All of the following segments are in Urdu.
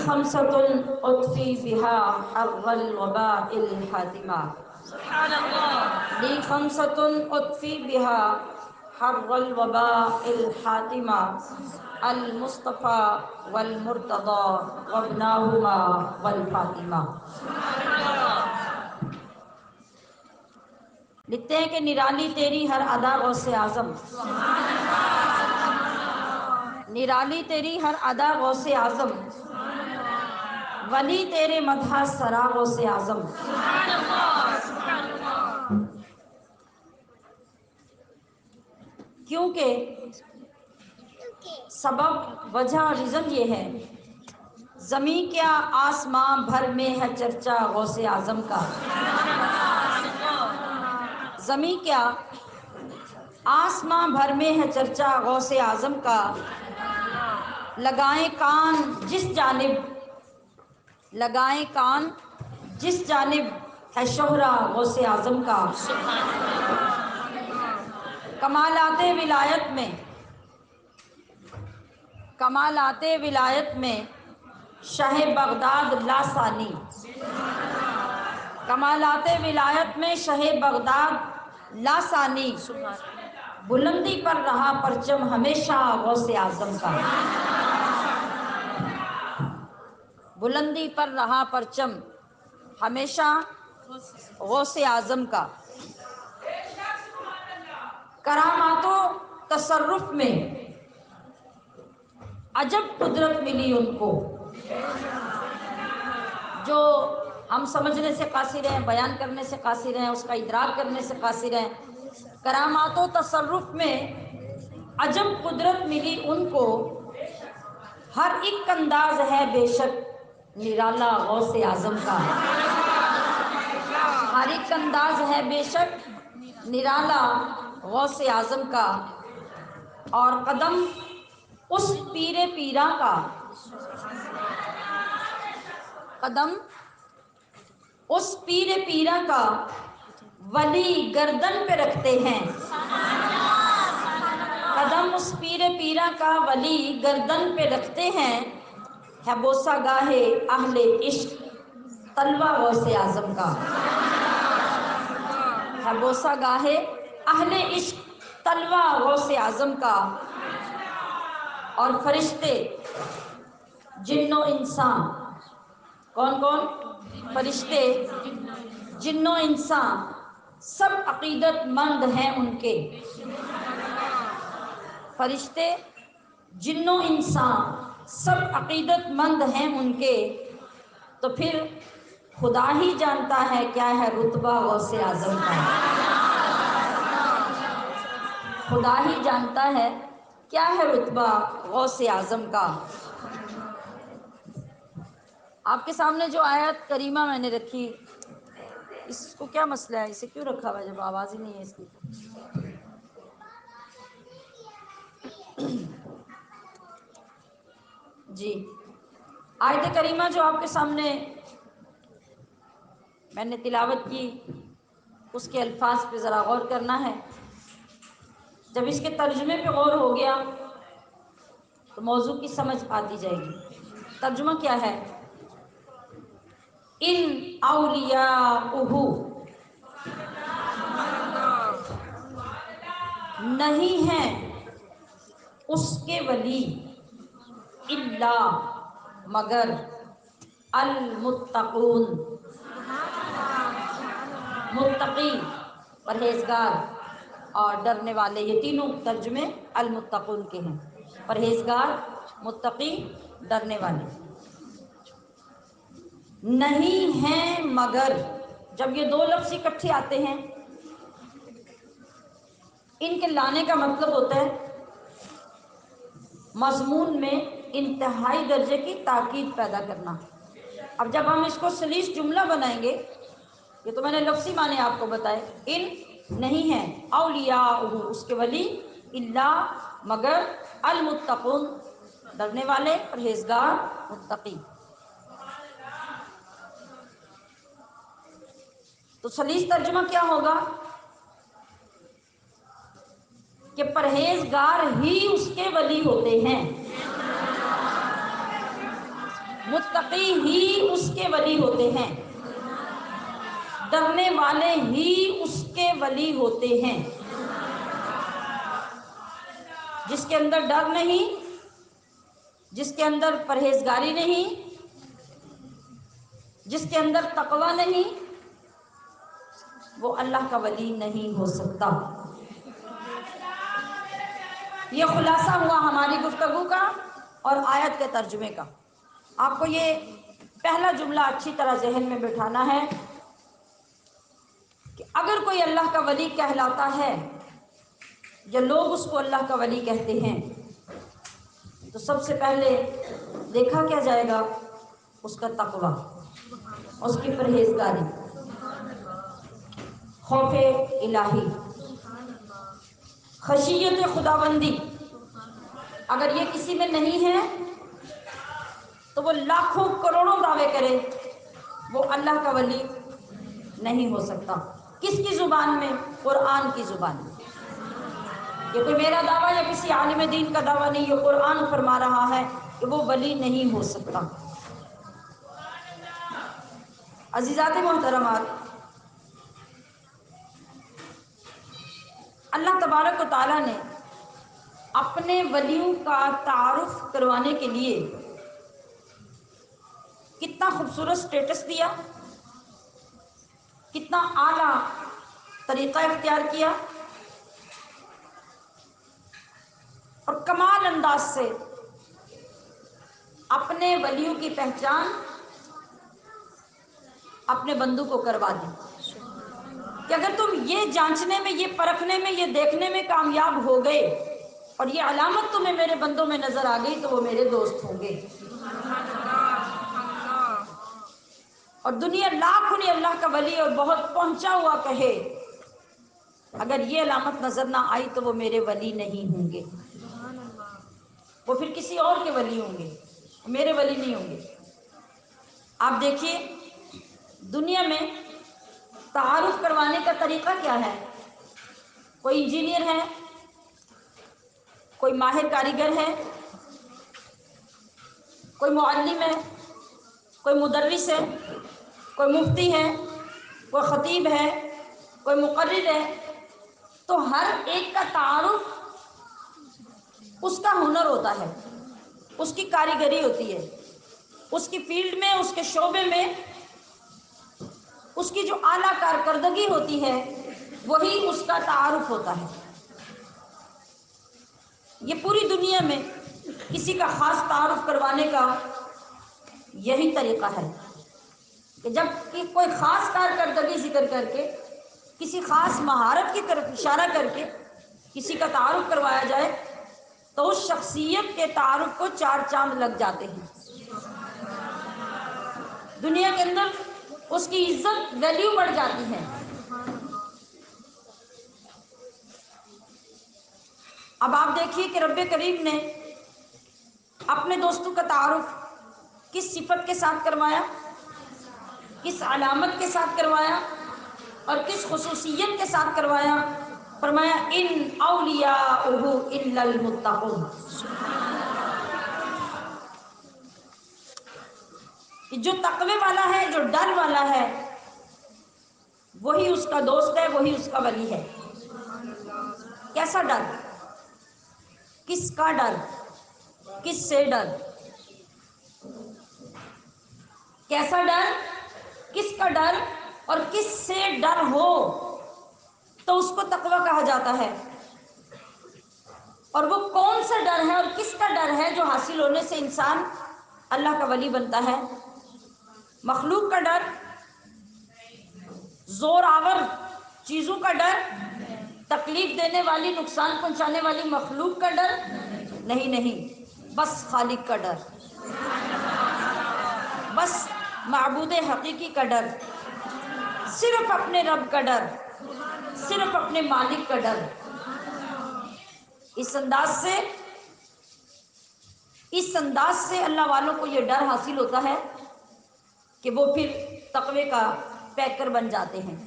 خمسۃ اطفی بہا حر الوباء الحاتمہ سبحان اللہ. لی خمسۃ اطفی بہا حر الوباء الحاتمہ المصطفیٰ والمرتضی وابناہما والفاطمہ. لکھتے ہیں کہ نرالی تیری ہر ادا غوث اعظم، نرالی تیری ہر ادا غوث اعظم، ولی تیرے مدح سرا غوث اعظم. کیونکہ سبب وجہ ریزن یہ ہے، زمیں کیا آسماں بھر میں ہے چرچا غوث اعظم کا. زمیں کیا آسماں بھر میں ہے چرچا غوث اعظم کا. لگائیں کان جس جانب، لگائیں کان جس جانب ہے شہرا غوث اعظم کا. کمالات ولایت میں، کمالات ولایت میں شہ بغداد لاثانی. کمالات ولایت میں شہ بغداد لاثانی. بلندی پر رہا پرچم ہمیشہ غوث اعظم کا. بلندی پر رہا پرچم ہمیشہ غوث اعظم کا. کرامات و تصرف میں عجب قدرت ملی ان کو، جو ہم سمجھنے سے قاصر ہیں، بیان کرنے سے قاصر ہیں، اس کا ادراک کرنے سے قاصر ہیں. کرامات و تصرف میں عجب قدرت ملی ان کو، ہر ایک انداز ہے بے شک نرالا غوث اعظم کا. ہر ایک انداز ہے بے شک نرالا غوث اعظم کا. اور قدم اس پیر پیراں کا، قدم اس پیر پیراں کا ولی گردن پہ رکھتے ہیں. قدم اس پیر پیراں کا ولی گردن پہ رکھتے ہیں. ہے بوسہ گاہے اہل عشق طلوہ غوث اعظم کا. ہے بوسہ گاہے اہل عشق طلوہ غوث اعظم کا. اور فرشتے جن و انسان، کون کون؟ فرشتے جن و انسان سب عقیدت مند ہیں ان کے. فرشتے جن و انسان سب عقیدت مند ہیں ان کے. تو پھر خدا ہی جانتا ہے کیا ہے رتبہ غوث اعظم کا. خدا ہی جانتا ہے کیا ہے رتبہ غوث اعظم کا. آپ کے سامنے جو آیت کریمہ میں نے رکھی، اس کو کیا مسئلہ ہے؟ اسے کیوں رکھا ہوا ہے جب آواز ہی نہیں ہے اس کی؟ جی، آیت کریمہ جو آپ کے سامنے میں نے تلاوت کی، اس کے الفاظ پہ ذرا غور کرنا ہے. جب اس کے ترجمے پہ غور ہو گیا تو موضوع کی سمجھ آتی جائے گی. ترجمہ کیا ہے؟ ان اولیاءہ، نہیں ہیں اس کے ولی، الا مگر، المتقون، متقی پرہیزگار اور ڈرنے والے. یہ تینوں ترجمے المتقون کے ہیں، پرہیزگار، متقی، ڈرنے والے. نہیں ہیں مگر، جب یہ دو لفظ اکٹھے آتے ہیں ان کے لانے کا مطلب ہوتا ہے مضمون میں انتہائی درجے کی تاکید پیدا کرنا. اب جب ہم اس کو سلیس جملہ بنائیں گے، یہ تو میں نے لفظی معنی آپ کو بتائے، ان نہیں ہیں، اولیاء اس کے ولی، الا مگر، المتقون ڈرنے والے، پرہیزگار، متقی. تو سلیس ترجمہ کیا ہوگا کہ پرہیزگار ہی اس کے ولی ہوتے ہیں. متقی ہی اس کے ولی ہوتے ہیں، ڈرنے والے ہی اس کے ولی ہوتے ہیں۔ جس کے اندر ڈر نہیں، جس کے اندر پرہیزگاری نہیں، جس کے اندر تقوی نہیں، وہ اللہ کا ولی نہیں ہو سکتا۔ یہ خلاصہ ہوا ہماری گفتگو کا اور آیت کے ترجمے کا۔ آپ کو یہ پہلا جملہ اچھی طرح ذہن میں بٹھانا ہے کہ اگر کوئی اللہ کا ولی کہلاتا ہے یا لوگ اس کو اللہ کا ولی کہتے ہیں تو سب سے پہلے دیکھا کیا جائے گا؟ اس کا تقوی، اس کی پرہیزگاری، خوف الہی، خشیت خداوندی۔ اگر یہ کسی میں نہیں ہے تو وہ لاکھوں کروڑوں دعوے کرے، وہ اللہ کا ولی نہیں ہو سکتا۔ کس کی زبان میں؟ قرآن کی زبان میں۔ یہ کوئی میرا دعویٰ یا کسی عالم دین کا دعویٰ نہیں، یہ قرآن فرما رہا ہے کہ وہ ولی نہیں ہو سکتا۔ عزیزات محترمات، اللہ تبارک و تعالیٰ نے اپنے ولیوں کا تعارف کروانے کے لیے کتنا خوبصورت سٹیٹس دیا، کتنا اعلیٰ طریقہ اختیار کیا، اور کمال انداز سے اپنے ولیوں کی پہچان اپنے بندوں کو کروا دی کہ اگر تم یہ جانچنے میں، یہ پرکھنے میں، یہ دیکھنے میں کامیاب ہو گئے اور یہ علامت تمہیں میرے بندوں میں نظر آ گئی تو وہ میرے دوست ہوں گے۔ اور دنیا لاکھ انہیں اللہ کا ولی اور بہت پہنچا ہوا کہے، اگر یہ علامت نظر نہ آئی تو وہ میرے ولی نہیں ہوں گے، وہ پھر کسی اور کے ولی ہوں گے، میرے ولی نہیں ہوں گے۔ آپ دیکھیے دنیا میں تعارف کروانے کا طریقہ کیا ہے؟ کوئی انجینئر ہے، کوئی ماہر کاریگر ہے، کوئی معلم ہے، کوئی مدرس ہے، کوئی مفتی ہے، کوئی خطیب ہے، کوئی مقرر ہے، تو ہر ایک کا تعارف اس کا ہنر ہوتا ہے، اس کی کاریگری ہوتی ہے، اس کی فیلڈ میں، اس کے شعبے میں اس کی جو اعلیٰ کارکردگی ہوتی ہے وہی اس کا تعارف ہوتا ہے۔ یہ پوری دنیا میں کسی کا خاص تعارف کروانے کا یہی طریقہ ہے کہ جب کہ کوئی خاص کارکردگی ذکر کر کے، کسی خاص مہارت کی طرف اشارہ کر کے کسی کا تعارف کروایا جائے تو اس شخصیت کے تعارف کو 4 چاند لگ جاتے ہیں، دنیا کے اندر اس کی عزت، ویلیو بڑھ جاتی ہے۔ اب آپ دیکھیے کہ رب کریم نے اپنے دوستوں کا تعارف کس صفت کے ساتھ کروایا، کس علامت کے ساتھ کروایا اور کس خصوصیت کے ساتھ کروایا؟ فرمایا ان اولیاءہ الا المتقون، کہ جو تقوی والا ہے، جو ڈر والا ہے، وہی اس کا دوست ہے، وہی اس کا ولی ہے۔ کیسا ڈر؟ کس کا ڈر؟ کس سے ڈر؟ کیسا ڈر؟ کس کا ڈر اور کس سے ڈر ہو تو اس کو تقوی کہا جاتا ہے۔ اور وہ کون سا ڈر ہے اور کس کا ڈر ہے جو حاصل ہونے سے انسان اللہ کا ولی بنتا ہے؟ مخلوق کا ڈر، زور آور چیزوں کا ڈر، تکلیف دینے والی، نقصان پہنچانے والی مخلوق کا ڈر نہیں، بس خالق کا ڈر، بس معبود حقیقی کا ڈر، صرف اپنے رب کا ڈر، صرف اپنے مالک کا ڈر۔ اس انداز سے اللہ والوں کو یہ ڈر حاصل ہوتا ہے کہ وہ پھر تقوی کا پیکر بن جاتے ہیں۔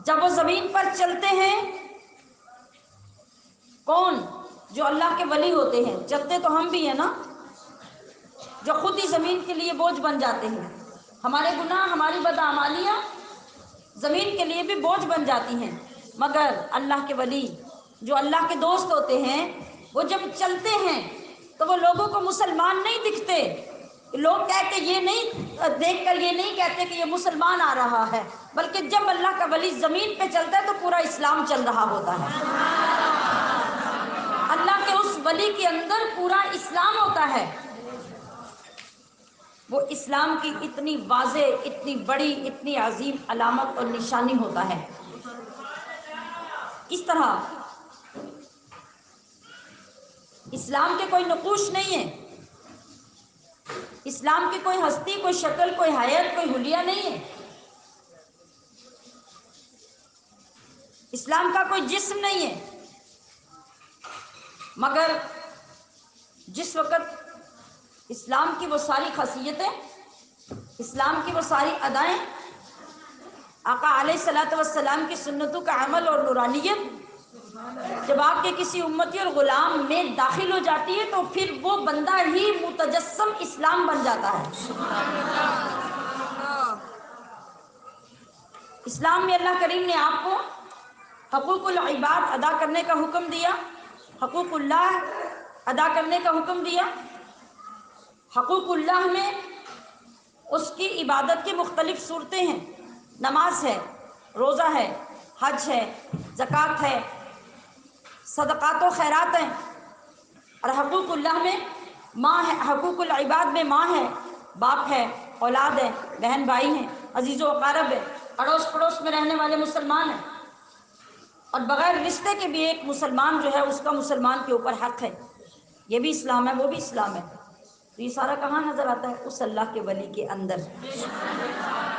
جب وہ زمین پر چلتے ہیں، کون؟ جو اللہ کے ولی ہوتے ہیں۔ چلتے تو ہم بھی ہیں نا، جو خود ہی زمین کے لیے بوجھ بن جاتے ہیں. ہمارے گناہ، ہماری بداعمالیاں زمین کے لیے بھی بوجھ بن جاتی ہیں، مگر اللہ کے ولی جو اللہ کے دوست ہوتے ہیں وہ جب چلتے ہیں تو وہ لوگوں کو مسلمان نہیں دکھتے. لوگ کہہ کے یہ نہیں دیکھ کر یہ نہیں کہتے کہ یہ مسلمان آ رہا ہے، بلکہ جب اللہ کا ولی زمین پہ چلتا ہے تو پورا اسلام چل رہا ہوتا ہے. اللہ کے اس ولی کے اندر پورا اسلام ہوتا ہے. وہ اسلام کی اتنی واضح، اتنی بڑی، اتنی عظیم علامت اور نشانی ہوتا ہے. اس طرح اسلام کے کوئی نقوش نہیں ہے، اسلام کی کوئی ہستی، کوئی شکل، کوئی حیت، کوئی حلیہ نہیں ہے. اسلام کا کوئی جسم نہیں ہے، مگر جس وقت اسلام کی وہ ساری خاصیتیں، اسلام کی وہ ساری ادائیں، آقا علیہ الصلوۃ والسلام کی سنتوں کا عمل اور نورانیت جب آپ کے کسی امتی اور غلام میں داخل ہو جاتی ہے تو پھر وہ بندہ ہی متجسم اسلام بن جاتا ہے. اسلام میں اللہ کریم نے آپ کو حقوق العباد ادا کرنے کا حکم دیا، حقوق اللہ ادا کرنے کا حکم دیا. حقوق اللہ میں اس کی عبادت کی مختلف صورتیں ہیں. نماز ہے، روزہ ہے، حج ہے، زکوٰۃ ہے، صدقات و خیرات ہیں. اور حقوق اللہ میں ماں ہے، حقوق العباد میں ماں ہے، باپ ہے، اولاد ہے، بہن بھائی ہیں، عزیز و اقارب ہے، اڑوس پڑوس میں رہنے والے مسلمان ہیں. اور بغیر رشتے کے بھی ایک مسلمان جو ہے اس کا مسلمان کے اوپر حق ہے. یہ بھی اسلام ہے، وہ بھی اسلام ہے. تو یہ سارا کہاں نظر آتا ہے؟ اس اللہ کے ولی کے اندر.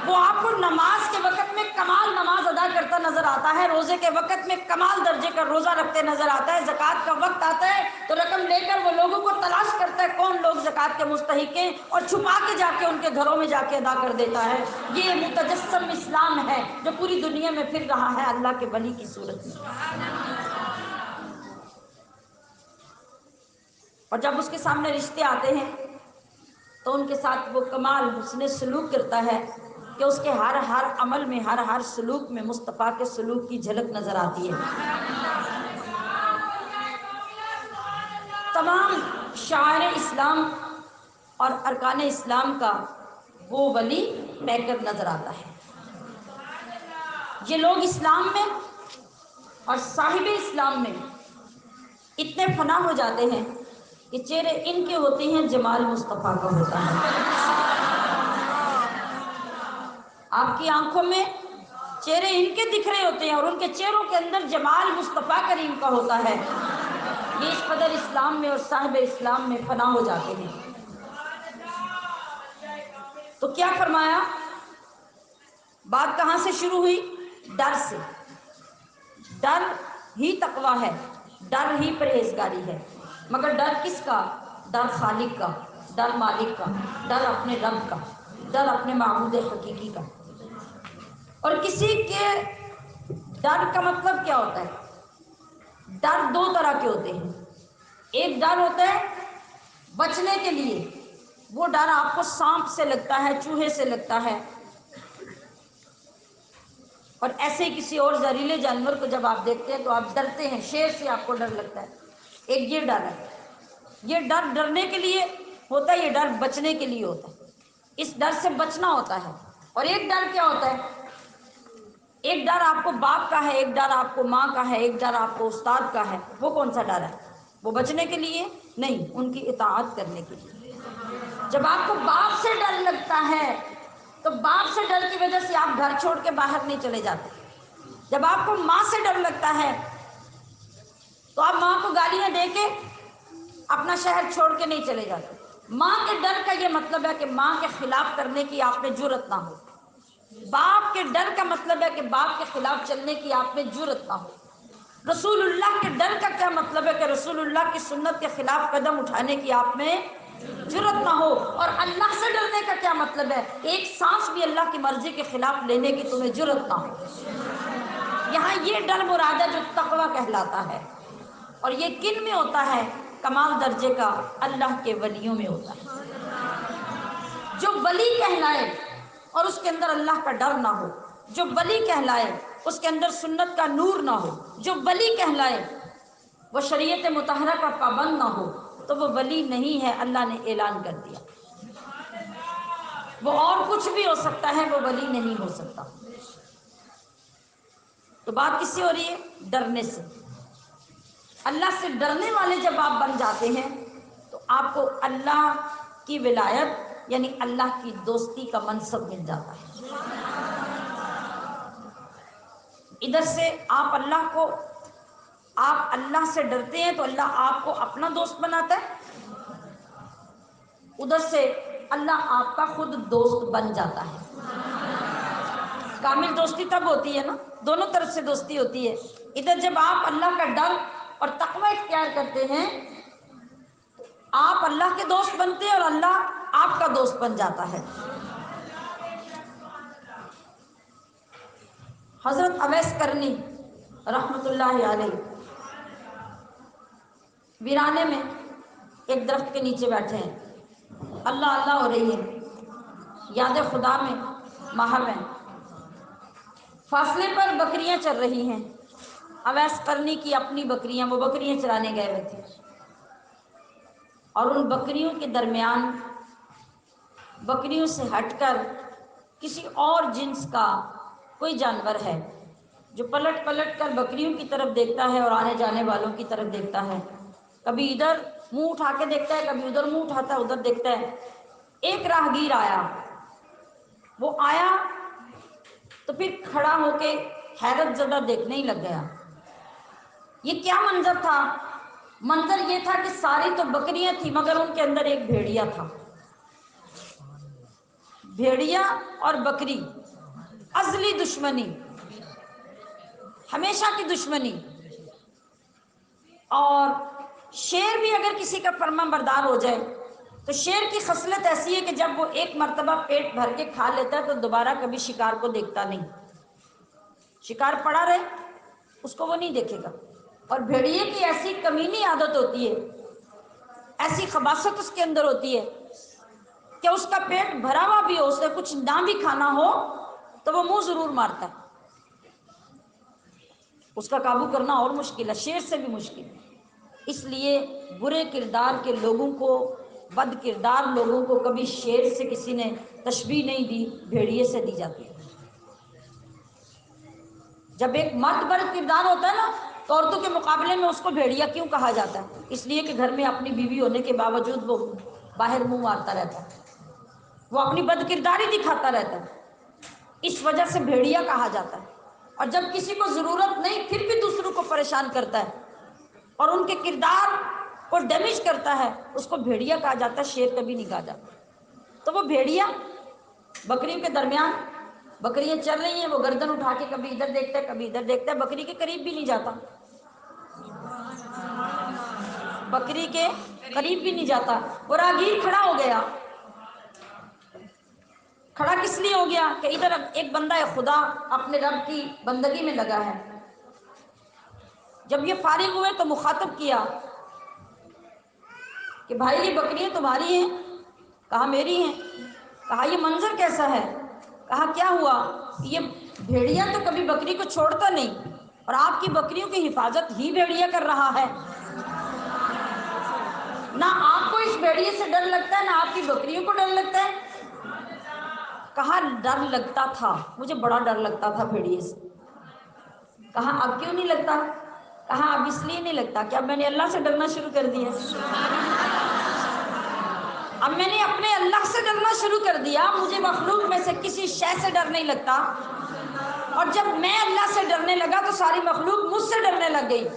وہ آپ کو نماز کے وقت میں کمال نماز ادا کرتا نظر آتا ہے، روزے کے وقت میں کمال درجے کا روزہ رکھتے نظر آتا ہے، زکوٰۃ کا وقت آتا ہے تو رقم لے کر وہ لوگوں کو تلاش کرتا ہے کون لوگ زکوٰۃ کے مستحق ہیں، اور چھپا کے جا کے ان کے گھروں میں جا کے ادا کر دیتا ہے. یہ متجسم اسلام ہے جو پوری دنیا میں پھر رہا ہے اللہ کے ولی کی صورت میں. اور جب اس کے سامنے رشتے آتے ہیں تو ان کے ساتھ وہ کمال حسن سلوک کرتا ہے کہ اس کے ہر عمل میں، ہر سلوک میں مصطفیٰ کے سلوک کی جھلک نظر آتی ہے. تمام شعائر اسلام اور ارکان اسلام کا وہ ولی پیکر نظر آتا ہے. یہ لوگ اسلام میں اور صاحب اسلام میں اتنے فنا ہو جاتے ہیں کہ چہرے ان کے ہوتے ہیں، جمال مصطفیٰ کا ہوتا ہے. آپ کی آنکھوں میں چہرے ان کے دکھ رہے ہوتے ہیں اور ان کے چہروں کے اندر جمال مصطفیٰ کریم کا ہوتا ہے. یہ اس قدر اسلام میں اور صاحب اسلام میں فنا ہو جاتے ہیں. تو کیا فرمایا؟ بات کہاں سے شروع ہوئی؟ ڈر سے. ڈر ہی تقویٰ ہے، ڈر ہی پرہیزگاری ہے. مگر ڈر کس کا؟ ڈر خالق کا، ڈر مالک کا، ڈر اپنے رب کا، ڈر اپنے معبود حقیقی کا. اور کسی کے ڈر کا مطلب کیا ہوتا ہے؟ ڈر دو طرح کے ہوتے ہیں. ایک ڈر ہوتا ہے بچنے کے لیے، وہ ڈر آپ کو سانپ سے لگتا ہے، چوہے سے لگتا ہے، اور ایسے ہی کسی اور زہریلے جانور کو جب آپ دیکھتے ہیں تو آپ ڈرتے ہیں، شیر سے آپ کو ڈر لگتا ہے. ایک یہ ڈر ہے، یہ ڈر ڈرنے کے لیے ہوتا ہے، یہ ڈر بچنے کے لیے ہوتا ہے، اس ڈر سے بچنا ہوتا ہے. اور ایک ڈر کیا ہوتا ہے؟ ایک ڈر آپ کو باپ کا ہے، ایک ڈر آپ کو ماں کا ہے، ایک ڈر آپ کو استاد کا ہے. وہ کون سا ڈر ہے؟ وہ بچنے کے لیے نہیں، ان کی اطاعت کرنے کے لیے. جب آپ کو باپ سے ڈر لگتا ہے تو باپ سے ڈر کی وجہ سے آپ گھر چھوڑ کے باہر نہیں چلے جاتے. جب آپ کو ماں سے ڈر لگتا ہے تو آپ ماں کو گالیاں دے کے اپنا شہر چھوڑ کے نہیں چلے جاتے. ماں کے ڈر کا یہ مطلب ہے کہ ماں کے خلاف کرنے کی آپ میں جرأت نہ ہو. باپ کے ڈر کا مطلب ہے کہ باپ کے خلاف چلنے کی آپ میں جرأت نہ ہو. رسول اللہ کے ڈر کا کیا مطلب ہے کہ رسول اللہ کی سنت کے خلاف قدم اٹھانے کی آپ میں جرأت نہ ہو. اور اللہ سے ڈرنے کا کیا مطلب ہے؟ ایک سانس بھی اللہ کی مرضی کے خلاف لینے کی تمہیں جرأت نہ ہو. یہاں یہ ڈر مراد ہے جو تقویٰ کہلاتا ہے. اور یہ کن میں ہوتا ہے؟ کمال درجے کا اللہ کے ولیوں میں ہوتا ہے. جو ولی کہلائے اور اس کے اندر اللہ کا ڈر نہ ہو، جو ولی کہلائے اس کے اندر سنت کا نور نہ ہو، جو ولی کہلائے وہ شریعت مطہرہ کا پابند نہ ہو، تو وہ ولی نہیں ہے۔ اللہ نے اعلان کر دیا، وہ اور کچھ بھی ہو سکتا ہے، وہ ولی نہیں ہو سکتا۔ تو بات کس سے ہو رہی ہے؟ ڈرنے سے۔ اللہ سے ڈرنے والے جب آپ بن جاتے ہیں تو آپ کو اللہ کی ولایت یعنی اللہ کی دوستی کا منصب مل جاتا ہے۔ ادھر سے آپ اللہ سے ڈرتے ہیں تو اللہ آپ کو اپنا دوست بناتا ہے، ادھر سے اللہ آپ کا خود دوست بن جاتا ہے۔ کامل دوستی تب ہوتی ہے نا، دونوں طرف سے دوستی ہوتی ہے۔ ادھر جب آپ اللہ کا ڈر اور تقوی اختیار کرتے ہیں تو آپ اللہ کے دوست بنتے ہیں اور اللہ آپ کا دوست بن جاتا ہے۔ حضرت اویس کرنی رحمۃ اللہ علیہ ویرانے میں ایک درخت کے نیچے بیٹھے ہیں، اللہ اللہ ہو رہی ہے، یاد خدا میں محو ہیں، فاصلے پر بکریاں چر رہی ہیں۔ اویس کرنی کی اپنی بکریاں، وہ بکریاں چرانے گئے ہوئے تھے، اور ان بکریوں کے درمیان بکریوں سے ہٹ کر کسی اور جنس کا کوئی جانور ہے جو پلٹ پلٹ کر بکریوں کی طرف دیکھتا ہے اور آنے جانے والوں کی طرف دیکھتا ہے، کبھی ادھر منہ اٹھا کے دیکھتا ہے، کبھی ادھر منہ اٹھاتا ہے، ادھر دیکھتا ہے۔ ایک راہگیر آیا، وہ آیا تو پھر کھڑا ہو کے حیرت زدہ دیکھنے ہی لگ گیا۔ یہ کیا منظر تھا؟ منظر یہ تھا کہ ساری تو بکریاں تھیں مگر ان کے اندر ایک بھیڑیا تھا۔ بھیڑیا اور بکری، ازلی دشمنی، ہمیشہ کی دشمنی۔ اور شیر بھی اگر کسی کا فرما بردار ہو جائے تو شیر کی خصلت ایسی ہے کہ جب وہ ایک مرتبہ پیٹ بھر کے کھا لیتا ہے تو دوبارہ کبھی شکار کو دیکھتا نہیں، شکار پڑا رہے اس کو وہ نہیں دیکھے گا۔ اور بھیڑیے کی ایسی کمینی عادت ہوتی ہے، ایسی خباثت اس کے اندر ہوتی ہے کہ اس کا پیٹ بھرا ہوا بھی ہو، اسے کچھ نہ بھی کھانا ہو تو وہ منہ ضرور مارتا ہے۔ اس کا قابو کرنا اور مشکل ہے، شیر سے بھی مشکل ہے۔ اس لیے برے کردار کے لوگوں کو، بد کردار لوگوں کو کبھی شیر سے کسی نے تشبیہ نہیں دی، بھیڑیے سے دی جاتی ہے۔ جب ایک مرد بد کردار ہوتا ہے نا تو عورتوں کے مقابلے میں اس کو بھیڑیا کیوں کہا جاتا ہے؟ اس لیے کہ گھر میں اپنی بیوی ہونے کے باوجود وہ باہر منہ مارتا رہتا ہے، وہ اپنی بد کرداری دکھاتا رہتا ہے، اس وجہ سے بھیڑیا کہا جاتا ہے۔ اور جب کسی کو ضرورت نہیں پھر بھی دوسروں کو پریشان کرتا ہے اور ان کے کردار کو ڈیمیج کرتا ہے، اس کو بھیڑیا کہا جاتا ہے، شیر کبھی نہیں کہا جاتا۔ تو وہ بھیڑیا بکریوں کے درمیان، بکریاں چل رہی ہیں، وہ گردن اٹھا کے کبھی ادھر دیکھتا ہے کبھی ادھر دیکھتا ہے، بکری کے قریب بھی نہیں جاتا، بکری کے قریب بھی نہیں جاتا۔ وہ راہگیر کھڑا ہو گیا، کھڑا کس لیے ہو گیا کہ ادھر ایک بندہ خدا اپنے رب کی بندگی میں لگا ہے۔ جب یہ فارغ ہوئے تو مخاطب کیا کہ بھائی یہ بکریاں تمہاری ہیں؟ کہا میری ہیں۔ کہا یہ منظر کیسا ہے؟ کہا کیا ہوا؟ یہ بھیڑیا تو کبھی بکری کو چھوڑتا نہیں اور آپ کی بکریوں کی حفاظت ہی بھیڑیا کر رہا ہے، نہ آپ کو اس بھیڑیے سے ڈر لگتا ہے نہ آپ کی بکریوں کو ڈر لگتا ہے۔ کہا ڈر لگتا تھا، مجھے بڑا ڈر لگتا تھا بھیڑیے سے۔ کہا اب کیوں نہیں لگتا؟ کہا اب اس لیے نہیں لگتا کہ اب میں نے اللہ سے ڈرنا شروع کر دیا، اب میں نے اپنے اللہ سے ڈرنا شروع کر دیا، مجھے مخلوق میں سے کسی شے سے ڈر نہیں لگتا، اور جب میں اللہ سے ڈرنے لگا تو ساری مخلوق مجھ سے ڈرنے لگ گئی۔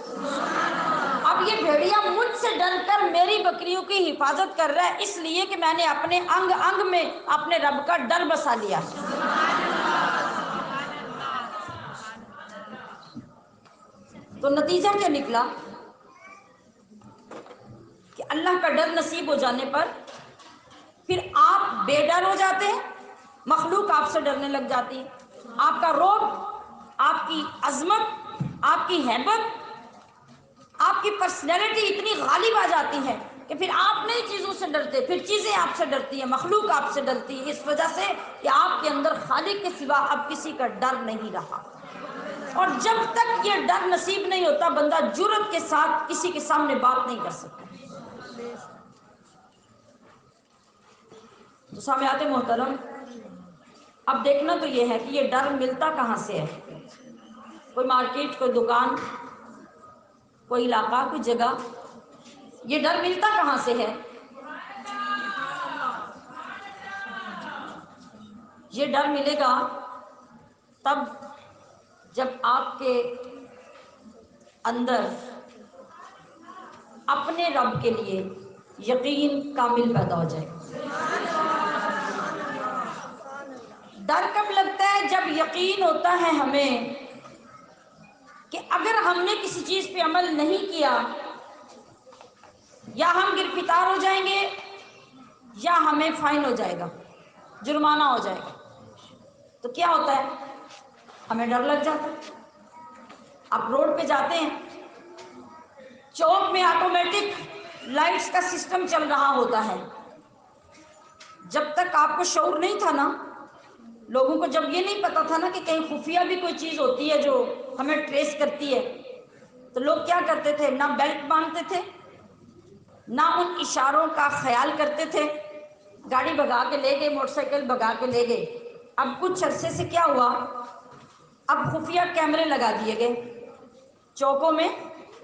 اب یہ بھیڑیا مجھ سے ڈر کر میری بکریوں کی حفاظت کر رہا ہے، اس لیے کہ میں نے اپنے انگ انگ میں اپنے رب کا ڈر بسا لیا۔ تو نتیجہ کیا نکلا کہ اللہ کا ڈر نصیب ہو جانے پر پھر آپ بے ڈر ہو جاتے ہیں، مخلوق آپ سے ڈرنے لگ جاتی ہے، آپ کا رعب، آپ کی عظمت، آپ کی ہیبت، آپ کی پرسنالٹی اتنی غالب آ جاتی ہے کہ پھر آپ نئی چیزوں سے ڈرتے، پھر چیزیں آپ سے ڈرتی ہیں، مخلوق آپ سے ڈرتی ہے، اس وجہ سے کہ آپ کے اندر خالق کے سوا اب کسی کا ڈر نہیں رہا۔ اور جب تک یہ ڈر نصیب نہیں ہوتا بندہ جرأت کے ساتھ کسی کے سامنے بات نہیں کر سکتا۔ تو سامعات محترم، اب دیکھنا تو یہ ہے کہ یہ ڈر ملتا کہاں سے ہے؟ کوئی مارکیٹ، کوئی دکان، کوئی علاقہ، کوئی جگہ، یہ ڈر ملتا کہاں سے ہے؟ یہ ڈر ملے گا تب جب آپ کے اندر اپنے رب کے لیے یقین کامل پیدا ہو جائے۔ ڈر کب لگتا ہے؟ جب یقین ہوتا ہے ہمیں کہ اگر ہم نے کسی چیز پہ عمل نہیں کیا یا ہم گرفتار ہو جائیں گے یا ہمیں فائن ہو جائے گا، جرمانہ ہو جائے گا۔ تو کیا ہوتا ہے؟ ہمیں ڈر لگ جاتا ہے۔ آپ روڈ پہ جاتے ہیں، چوک میں آٹومیٹک لائٹس کا سسٹم چل رہا ہوتا ہے۔ جب تک آپ کو شعور نہیں تھا نا، لوگوں کو جب یہ نہیں پتا تھا نا کہ کہیں خفیہ بھی کوئی چیز ہوتی ہے جو ہمیں ٹریس کرتی ہے، تو لوگ کیا کرتے تھے؟ نہ بیلٹ باندھتے تھے، نہ ان اشاروں کا خیال کرتے تھے، گاڑی بھگا کے لے گئے، موٹر سائیکل بھگا کے لے گئے۔ اب کچھ عرصے سے کیا ہوا؟ اب خفیہ کیمرے لگا دیے گئے، چوکوں میں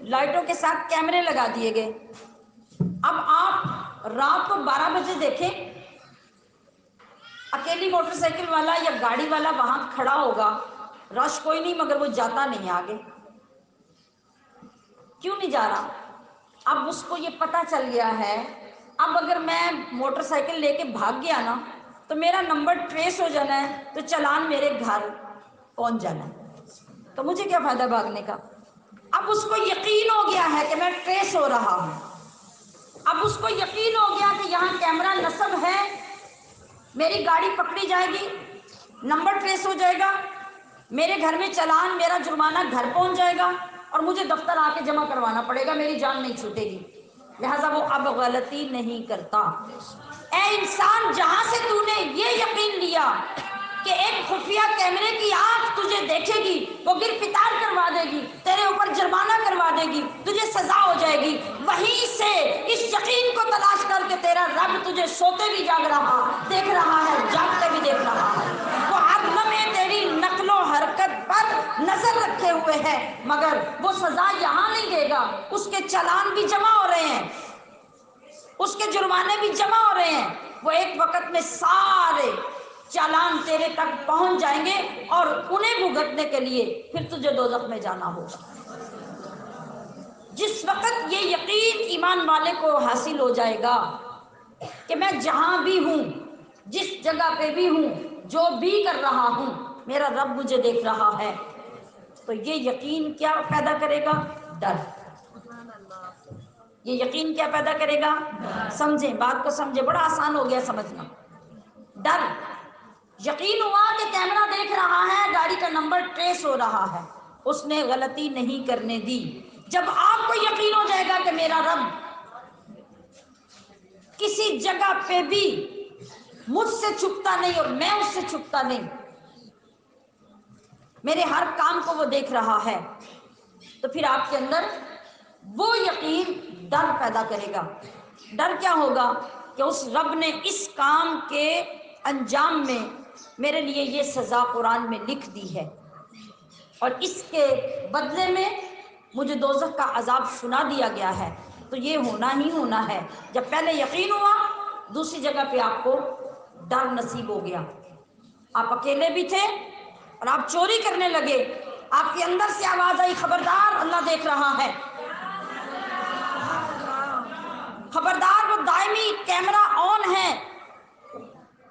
لائٹوں کے ساتھ کیمرے لگا دیے گئے۔ اب آپ رات کو 12 بجے دیکھیں، اکیلی موٹر سائیکل والا یا گاڑی والا وہاں کھڑا ہوگا، رش کوئی نہیں مگر وہ جاتا نہیں آگے۔ کیوں نہیں جا رہا؟ اب اس کو یہ پتا چل گیا ہے اب اگر میں موٹر سائیکل لے کے بھاگ گیا نا تو میرا نمبر ٹریس ہو جانا ہے، تو چلان میرے گھر پہنچ جانا ہے، تو مجھے کیا فائدہ بھاگنے کا؟ اب اس کو یقین ہو گیا ہے کہ میں ٹریس ہو رہا ہوں۔ اب اس کو یقین ہو گیا کہ یہاں کیمرہ نصب ہے، میری گاڑی پکڑی جائے گی، نمبر ٹریس ہو جائے گا، میرے گھر میں چلان، میرا جرمانہ گھر پہنچ جائے گا اور مجھے دفتر آ کے جمع کروانا پڑے گا، میری جان نہیں چھوٹے گی، لہٰذا وہ اب غلطی نہیں کرتا۔ اے انسان، جہاں سے تو نے یہ یقین لیا کہ ایک خفیہ کیمرے کی آنکھ تجھے دیکھے گی، وہ گرفتار کروا دے گی، تیرے اوپر جرمانہ کروا دے گی، تجھے سزا ہو جائے گی، وہیں سے اس یقین کو تلاش کر کے تیرا رب تجھے سوتے بھی جاگ رہا دیکھ رہا ہے، جاگتے بھی دیکھ رہا ہے، وہ ہر لمحے تیری نقل و حرکت پر نظر رکھے ہوئے ہے، مگر وہ سزا یہاں نہیں دے گا، اس کے چلان بھی جمع ہو رہے ہیں، اس کے جرمانے بھی جمع ہو رہے ہیں، وہ ایک وقت میں سارے چالان تیرے تک پہنچ جائیں گے اور انہیں بھگتنے کے لیے پھر تجھے دوزخ میں جانا ہوگا۔ جس وقت یہ یقین ایمان والے کو حاصل ہو جائے گا کہ میں جہاں بھی ہوں، جس جگہ پہ بھی ہوں، جو بھی کر رہا ہوں، میرا رب مجھے دیکھ رہا ہے، تو یہ یقین کیا پیدا کرے گا؟ ڈر۔ یہ یقین کیا پیدا کرے گا؟ سمجھیں بات کو، سمجھیں، بڑا آسان ہو گیا سمجھنا۔ ڈر، یقین ہوا کہ کیمرہ دیکھ رہا ہے، گاڑی کا نمبر ٹریس ہو رہا ہے، اس نے غلطی نہیں کرنے دی۔ جب آپ کو یقین ہو جائے گا کہ میرا رب کسی جگہ پہ بھی مجھ سے چھپتا نہیں اور میں اس سے چھپتا نہیں، میرے ہر کام کو وہ دیکھ رہا ہے، تو پھر آپ کے اندر وہ یقین ڈر پیدا کرے گا۔ ڈر کیا ہوگا؟ کہ اس رب نے اس کام کے انجام میں میرے لیے یہ سزا قرآن میں لکھ دی ہے اور اس کے بدلے میں مجھے دوزخ کا عذاب سنا دیا گیا ہے، تو یہ ہونا ہی ہونا ہے۔ جب پہلے یقین ہوا، دوسری جگہ پہ آپ کو ڈر نصیب ہو گیا۔ آپ اکیلے بھی تھے اور آپ چوری کرنے لگے، آپ کے اندر سے آواز آئی، خبردار اللہ دیکھ رہا ہے، خبردار وہ دائمی کیمرہ آن ہے،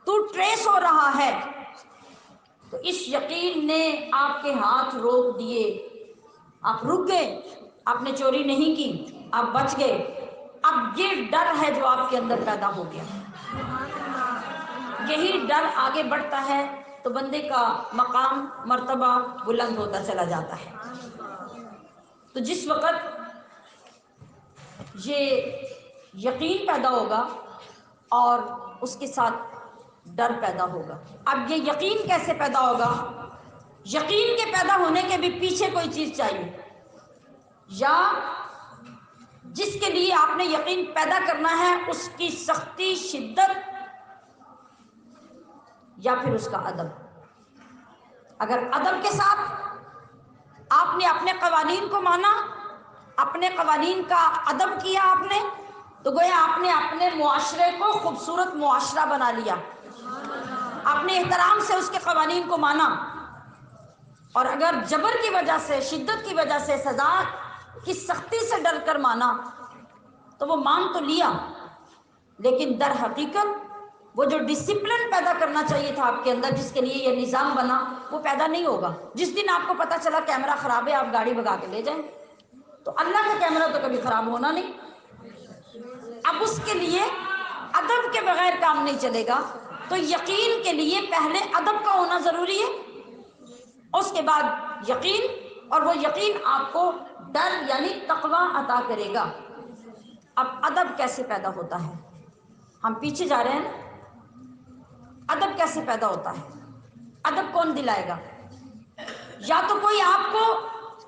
تو ٹریس ہو رہا ہے۔ تو اس یقین نے آپ کے ہاتھ روک دیے، آپ رک گئے، آپ نے چوری نہیں کی، آپ بچ گئے۔ اب یہ ڈر ہے جو آپ کے اندر پیدا ہو گیا، یہی ڈر آگے بڑھتا ہے تو بندے کا مقام، مرتبہ بلند ہوتا چلا جاتا ہے۔ تو جس وقت یہ یقین پیدا ہوگا اور اس کے ساتھ ڈر پیدا ہوگا۔ اب یہ یقین کیسے پیدا ہوگا؟ یقین کے پیدا ہونے کے بھی پیچھے کوئی چیز چاہیے، یا جس کے لیے آپ نے یقین پیدا کرنا ہے اس کی سختی، شدت، یا پھر اس کا ادب۔ اگر ادب کے ساتھ آپ نے اپنے قوانین کو مانا، اپنے قوانین کا ادب کیا آپ نے، تو گویا آپ نے اپنے معاشرے کو خوبصورت معاشرہ بنا لیا، اپنے احترام سے اس کے قوانین کو مانا۔ اور اگر جبر کی وجہ سے، شدت کی وجہ سے، سزا کی سختی سے ڈر کر مانا، تو وہ مان تو لیا، لیکن در حقیقت وہ جو ڈسپلن پیدا کرنا چاہیے تھا آپ کے اندر، جس کے لیے یہ نظام بنا، وہ پیدا نہیں ہوگا۔ جس دن آپ کو پتا چلا کیمرہ خراب ہے، آپ گاڑی بھگا کے لے جائیں، تو اللہ کا کیمرہ تو کبھی خراب ہونا نہیں۔ اب اس کے لیے ادب کے بغیر کام نہیں چلے گا، تو یقین کے لیے پہلے ادب کا ہونا ضروری ہے، اس کے بعد یقین، اور وہ یقین آپ کو ڈر یعنی تقویٰ عطا کرے گا۔ اب ادب کیسے پیدا ہوتا ہے؟ ہم پیچھے جا رہے ہیں نا۔ ادب کیسے پیدا ہوتا ہے؟ ادب کون دلائے گا؟ یا تو کوئی آپ کو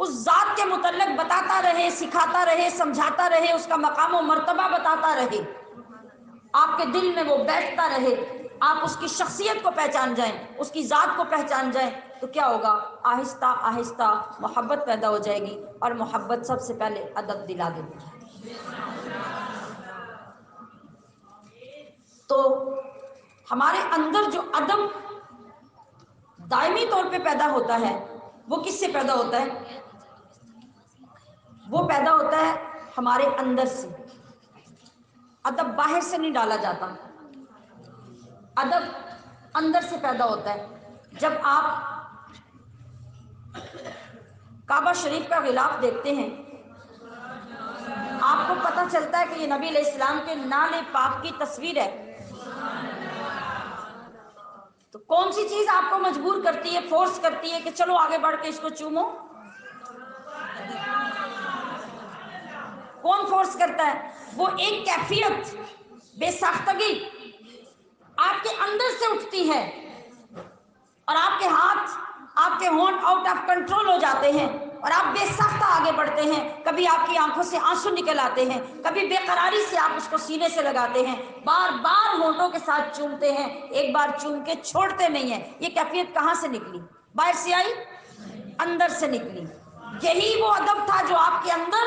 اس ذات کے متعلق بتاتا رہے، سکھاتا رہے، سمجھاتا رہے، اس کا مقام و مرتبہ بتاتا رہے، آپ کے دل میں وہ بیٹھتا رہے، آپ اس کی شخصیت کو پہچان جائیں، اس کی ذات کو پہچان جائیں، تو کیا ہوگا؟ آہستہ آہستہ محبت پیدا ہو جائے گی، اور محبت سب سے پہلے ادب دلا دیتی ہے۔ تو ہمارے اندر جو ادب دائمی طور پہ پیدا ہوتا ہے، وہ کس سے پیدا ہوتا ہے؟ وہ پیدا ہوتا ہے ہمارے اندر سے۔ ادب باہر سے نہیں ڈالا جاتا، ادب اندر سے پیدا ہوتا ہے۔ جب آپ کعبہ شریف کا غلاف دیکھتے ہیں، آپ کو پتہ چلتا ہے کہ یہ نبی علیہ السلام کے نال پاک کی تصویر ہے۔ تو کون سی چیز آپ کو مجبور کرتی ہے، فورس کرتی ہے کہ چلو آگے بڑھ کے اس کو چومو؟ کون فورس کرتا ہے؟ وہ ایک کیفیت، بے ساختگی آپ کے اندر سے اٹھتی ہے، اور آپ کے ہاتھ، آپ کے ہونٹ آؤٹ آف کنٹرول ہو جاتے ہیں، اور آپ بے ساختہ آگے بڑھتے ہیں۔ کبھی آپ کی آنکھوں سے آنسو نکل آتے ہیں، کبھی بے قراری سے آپ اس کو سینے سے لگاتے ہیں، بار بار ہونٹوں کے ساتھ چومتے ہیں، ایک بار چوم کے چھوڑتے نہیں ہیں۔ یہ کیفیت کہاں سے نکلی؟ باہر سے آئی؟ اندر سے نکلی۔ یہی وہ ادب تھا جو آپ کے اندر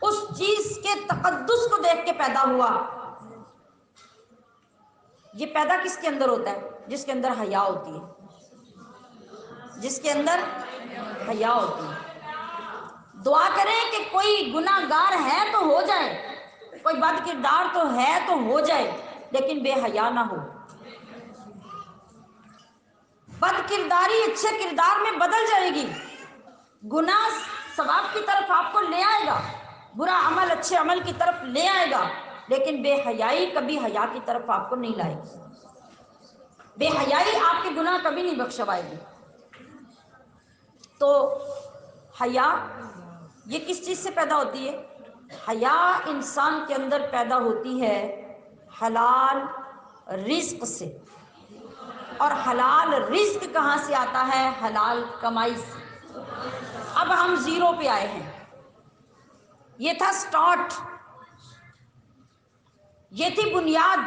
اس چیز کے تقدس کو دیکھ کے پیدا ہوا۔ یہ پیدا کس کے اندر ہوتا ہے؟ جس کے اندر حیا ہوتی ہے، جس کے اندر حیا ہوتی ہے۔ دعا کریں کہ کوئی گناہ گار ہے تو ہو جائے، کوئی بد کردار تو ہے تو ہو جائے، لیکن بے حیا نہ ہو۔ بد کرداری اچھے کردار میں بدل جائے گی، گناہ ثواب کی طرف آپ کو لے آئے گا، برا عمل اچھے عمل کی طرف لے آئے گا، لیکن بے حیائی کبھی حیا کی طرف آپ کو نہیں لائے گی۔ بے حیائی آپ کے گناہ کبھی نہیں بخشوائے گی۔ تو حیا یہ کس چیز سے پیدا ہوتی ہے؟ حیا انسان کے اندر پیدا ہوتی ہے حلال رزق سے، اور حلال رزق کہاں سے آتا ہے؟ حلال کمائی سے۔ اب ہم زیرو پہ آئے ہیں، یہ تھا سٹارٹ، یہ تھی بنیاد،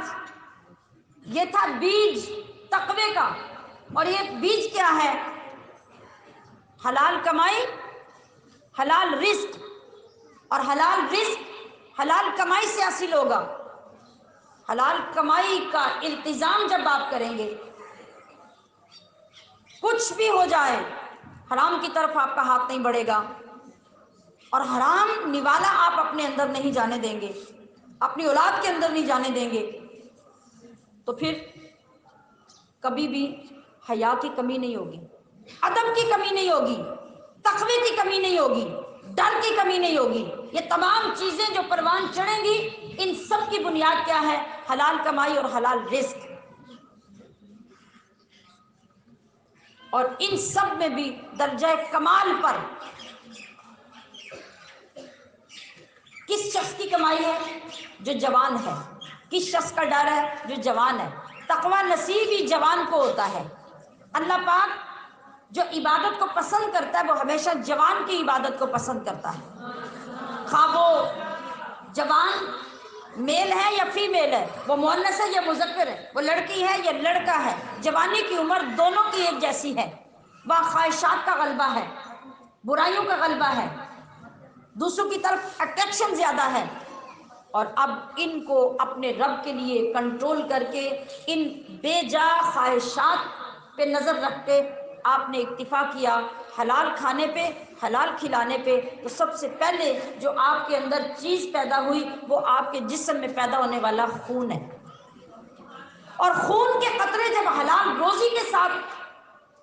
یہ تھا بیج تقوی کا، اور یہ بیج کیا ہے؟ حلال کمائی، حلال رزق، اور حلال رزق حلال کمائی سے حاصل ہوگا۔ حلال کمائی کا التزام جب آپ کریں گے، کچھ بھی ہو جائے حرام کی طرف آپ کا ہاتھ نہیں بڑھے گا، اور حرام نوالا آپ اپنے اندر نہیں جانے دیں گے، اپنی اولاد کے اندر نہیں جانے دیں گے، تو پھر کبھی بھی حیا کی کمی نہیں ہوگی، ادب کی کمی نہیں ہوگی، تقوی کی کمی نہیں ہوگی، ڈر کی کمی نہیں ہوگی۔ یہ تمام چیزیں جو پروان چڑھیں گی، ان سب کی بنیاد کیا ہے؟ حلال کمائی اور حلال رزق۔ اور ان سب میں بھی درجہ کمال پر کس شخص کی کمائی ہے؟ جو جوان ہے۔ کس شخص کا ڈر ہے؟ جو جوان ہے۔ تقوی نصیب ہی جوان کو ہوتا ہے۔ اللہ پاک جو عبادت کو پسند کرتا ہے وہ ہمیشہ جوان کی عبادت کو پسند کرتا ہے، خواہ وہ جوان میل ہے یا فیمیل ہے، وہ مؤنث ہے یا مذکر ہے، وہ لڑکی ہے یا لڑکا ہے، جوانی کی عمر دونوں کی ایک جیسی ہے۔ وہاں خواہشات کا غلبہ ہے، برائیوں کا غلبہ ہے، دوسروں کی طرف اٹریکشن زیادہ ہے، اور اب ان کو اپنے رب کے لیے کنٹرول کر کے ان بے جا خواہشات پہ نظر رکھ کے آپ نے اکتفا کیا حلال کھانے پہ، حلال کھلانے پہ، تو سب سے پہلے جو آپ کے اندر چیز پیدا ہوئی وہ آپ کے جسم میں پیدا ہونے والا خون ہے، اور خون کے قطرے جب حلال روزی کے ساتھ،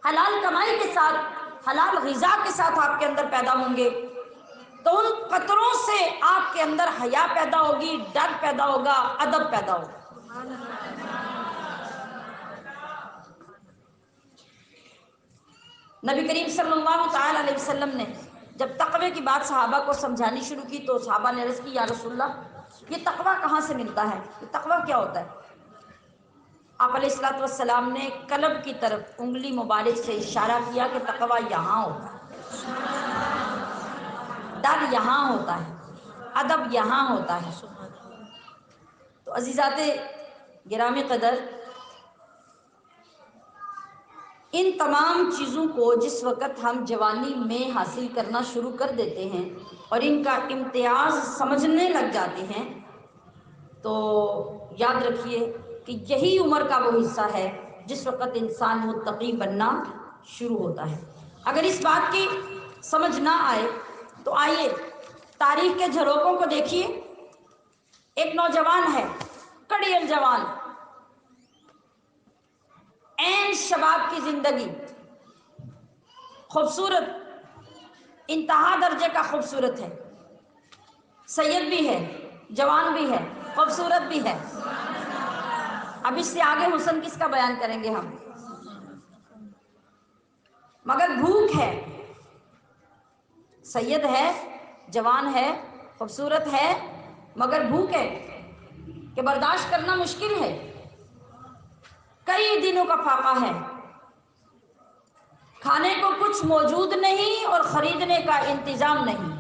حلال کمائی کے ساتھ، حلال غذا کے ساتھ آپ کے اندر پیدا ہوں گے تو ان قطروں سے آپ کے اندر حیا پیدا ہوگی، ڈر پیدا ہوگا، ادب پیدا ہوگا۔ نبی کریم صلی اللہ تعالی علیہ وسلم نے جب تقوی کی بات صحابہ کو سمجھانی شروع کی تو صحابہ نے عرض کی یا رسول اللہ یہ تقوی کہاں سے ملتا ہے، یہ تقوی کیا ہوتا ہے؟ آپ علیہ الصلوۃ والسلام نے قلب کی طرف انگلی مبارک سے اشارہ کیا کہ تقوی یہاں ہوتا ہے، ڈر یہاں ہوتا ہے، ادب یہاں ہوتا ہے۔ تو عزیزات گرامی قدر، ان تمام چیزوں کو جس وقت ہم جوانی میں حاصل کرنا شروع کر دیتے ہیں اور ان کا امتیاز سمجھنے لگ جاتے ہیں تو یاد رکھیے کہ یہی عمر کا وہ حصہ ہے جس وقت انسان متقی بننا شروع ہوتا ہے۔ اگر اس بات کی سمجھ نہ آئے تو آئیے تاریخ کے جھروکوں کو دیکھیے۔ ایک نوجوان ہے، کڑیل جوان، عین شباب کی زندگی، خوبصورت، انتہا درجے کا خوبصورت ہے، سید بھی ہے، جوان بھی ہے، خوبصورت بھی ہے۔ اب اس سے آگے حسن کس کا بیان کریں گے ہم؟ مگر بھوک ہے، سید ہے، جوان ہے، خوبصورت ہے، مگر بھوک ہے کہ برداشت کرنا مشکل ہے۔ کئی دنوں کا فاقہ ہے، کھانے کو کچھ موجود نہیں اور خریدنے کا انتظام نہیں۔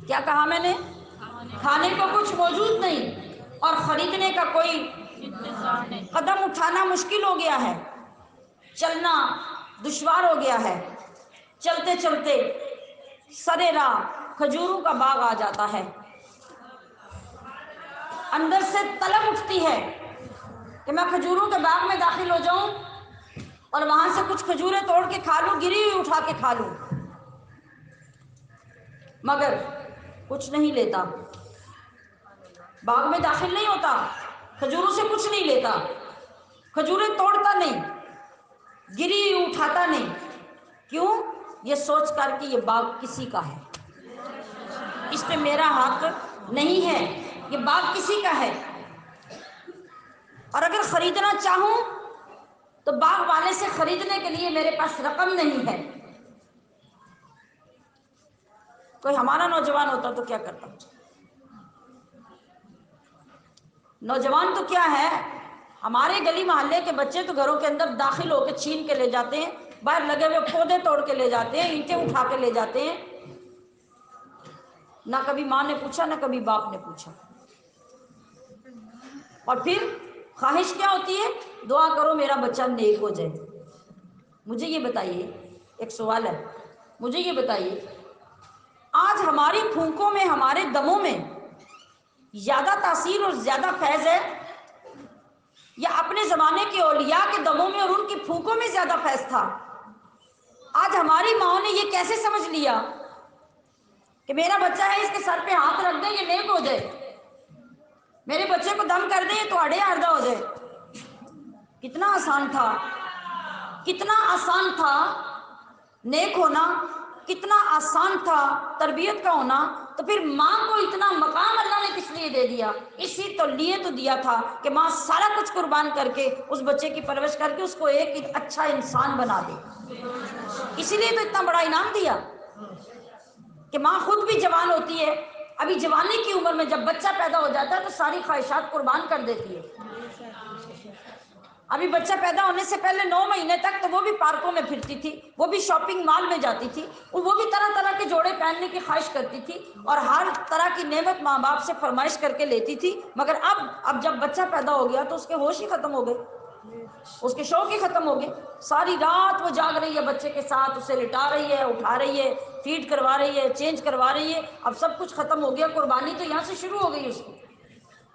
کیا کہا میں نے؟ کھانے کو کچھ موجود نہیں اور خریدنے کا کوئی انتظام نہیں۔ قدم اٹھانا مشکل ہو گیا ہے، چلنا دشوار ہو گیا ہے۔ چلتے چلتے سرے راہ کھجوروں کا باغ آ جاتا ہے، اندر سے طلب اٹھتی ہے کہ میں کھجوروں کے باغ میں داخل ہو جاؤں اور وہاں سے کچھ کھجوریں توڑ کے کھا لوں، گری ہوئی اٹھا کے کھا لوں، مگر کچھ نہیں لیتا، باغ میں داخل نہیں ہوتا، کھجوروں سے کچھ نہیں لیتا، کھجوریں توڑتا نہیں، گری ہوئی اٹھاتا نہیں۔ کیوں؟ یہ سوچ کر کہ یہ باغ کسی کا ہے، اس پہ میرا حق نہیں ہے، یہ باغ کسی کا ہے، اور اگر خریدنا چاہوں تو باغ والے سے خریدنے کے لیے میرے پاس رقم نہیں ہے۔ کوئی ہمارا نوجوان ہوتا تو کیا کرتا؟ نوجوان تو کیا ہے، ہمارے گلی محلے کے بچے تو گھروں کے اندر داخل ہو کے چھین کے لے جاتے ہیں، باہر لگے ہوئے پودے توڑ کے لے جاتے ہیں، اینٹیں اٹھا کے لے جاتے ہیں، نہ کبھی ماں نے پوچھا نہ کبھی باپ نے پوچھا۔ اور پھر خواہش کیا ہوتی ہے؟ دعا کرو میرا بچہ نیک ہو جائے۔ مجھے یہ بتائیے، ایک سوال ہے، مجھے یہ بتائیے آج ہماری پھونکوں میں، ہمارے دموں میں زیادہ تاثیر اور زیادہ فیض ہے یا اپنے زمانے کے اولیاء کے دموں میں اور ان کی پھونکوں میں زیادہ فیض تھا؟ آج ہماری ماں نے یہ کیسے سمجھ لیا کہ میرا بچہ ہے، اس کے سر پہ ہاتھ رکھ دیں یہ نیک ہو جائے، میرے بچے کو دم کر دیں تو اڑے آردہ ہو جائے؟ کتنا آسان تھا، کتنا آسان تھا نیک ہونا، کتنا آسان تھا تربیت کا ہونا۔ تو پھر ماں کو اتنا مقام اللہ نے کس لیے دے دیا؟ اسی تو لیے تو دیا تھا کہ ماں سارا کچھ قربان کر کے اس بچے کی پرورش کر کے اس کو ایک اچھا انسان بنا دے، اسی لیے تو اتنا بڑا انعام دیا۔ کہ ماں خود بھی جوان ہوتی ہے، ابھی جوانی کی عمر میں جب بچہ پیدا ہو جاتا ہے تو ساری خواہشات قربان کر دیتی ہے۔ ابھی بچہ پیدا ہونے سے پہلے 9 مہینے تک تو وہ بھی پارکوں میں پھرتی تھی، وہ بھی شاپنگ مال میں جاتی تھی، وہ بھی طرح طرح کے جوڑے پہننے کی خواہش کرتی تھی اور ہر طرح کی نعمت ماں باپ سے فرمائش کر کے لیتی تھی، مگر اب جب بچہ پیدا ہو گیا تو اس کے ہوش ہی ختم ہو گئے، اس کے شوق ہی ختم ہو گئے۔ ساری رات وہ جاگ رہی ہے بچے کے ساتھ، اسے لٹا رہی ہے، اٹھا رہی ہے، فیڈ کروا رہی ہے، چینج کروا رہی ہے، اب سب کچھ ختم ہو گیا، قربانی تو یہاں سے شروع ہو گئی اس کی۔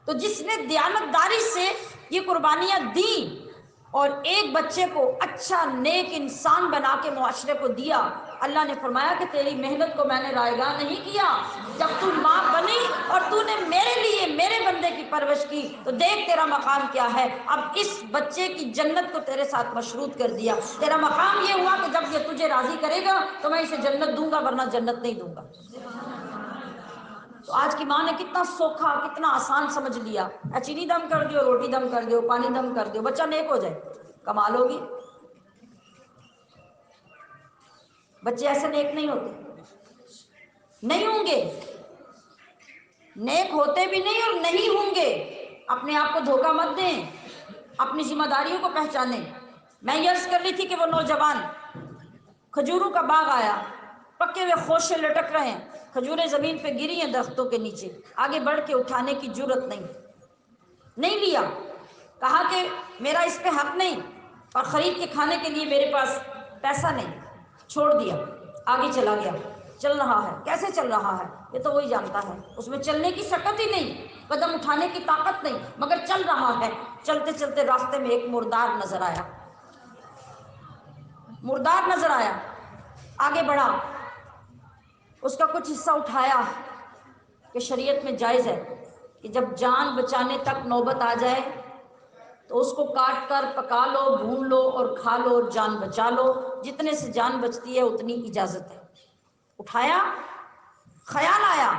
تو جس نے دیانتداری سے یہ قربانیاں دیں اور ایک بچے کو اچھا نیک انسان بنا کے معاشرے کو دیا، اللہ نے فرمایا کہ تیری محنت کو میں نے رائیگاں نہیں کیا، جب تو ماں بنی اور تو نے میرے لیے میرے بندے کی پرورش کی تو دیکھ تیرا مقام کیا ہے، اب اس بچے کی جنت کو تیرے ساتھ مشروط کر دیا، تیرا مقام یہ ہوا کہ جب یہ تجھے راضی کرے گا تو میں اسے جنت دوں گا ورنہ جنت نہیں دوں گا۔ تو آج کی ماں نے کتنا سوکھا کتنا آسان سمجھ لیا، چینی دم کر دیو، روٹی دم کر دیو، پانی دم کر دیو، بچہ نیک ہو جائے، کمال ہوگی۔ بچے ایسے نیک نہیں ہوتے، نہیں ہوں گے، نیک ہوتے بھی نہیں اور نہیں ہوں گے۔ اپنے آپ کو دھوکہ مت دیں، اپنی ذمہ داریوں کو پہچانیں۔ میں یہ عرض کر رہی تھی کہ وہ نوجوان کھجوروں کا باغ آیا، پکے ہوئے خوشے لٹک رہے ہیں، کھجوریں زمین پہ گری ہیں درختوں کے نیچے، آگے بڑھ کے اٹھانے کی جرت نہیں لیا، کہا کہ میرا اس پہ حق نہیں اور خرید کے کھانے کے لیے میرے پاس پیسہ نہیں، چھوڑ دیا، آگے چلا گیا۔ چل رہا ہے، کیسے چل رہا ہے یہ تو وہی جانتا ہے، اس میں چلنے کی سکت ہی نہیں، قدم اٹھانے کی طاقت نہیں، مگر چل رہا ہے۔ چلتے چلتے راستے میں ایک مردار نظر آیا، مردار نظر آیا، آگے بڑھا، اس کا کچھ حصہ اٹھایا کہ شریعت میں جائز ہے کہ جب جان بچانے تک نوبت آ جائے تو اس کو کاٹ کر پکا لو، بھون لو اور کھا لو اور جان بچا لو، جتنے سے جان بچتی ہے اتنی اجازت ہے۔ اٹھایا، خیال آیا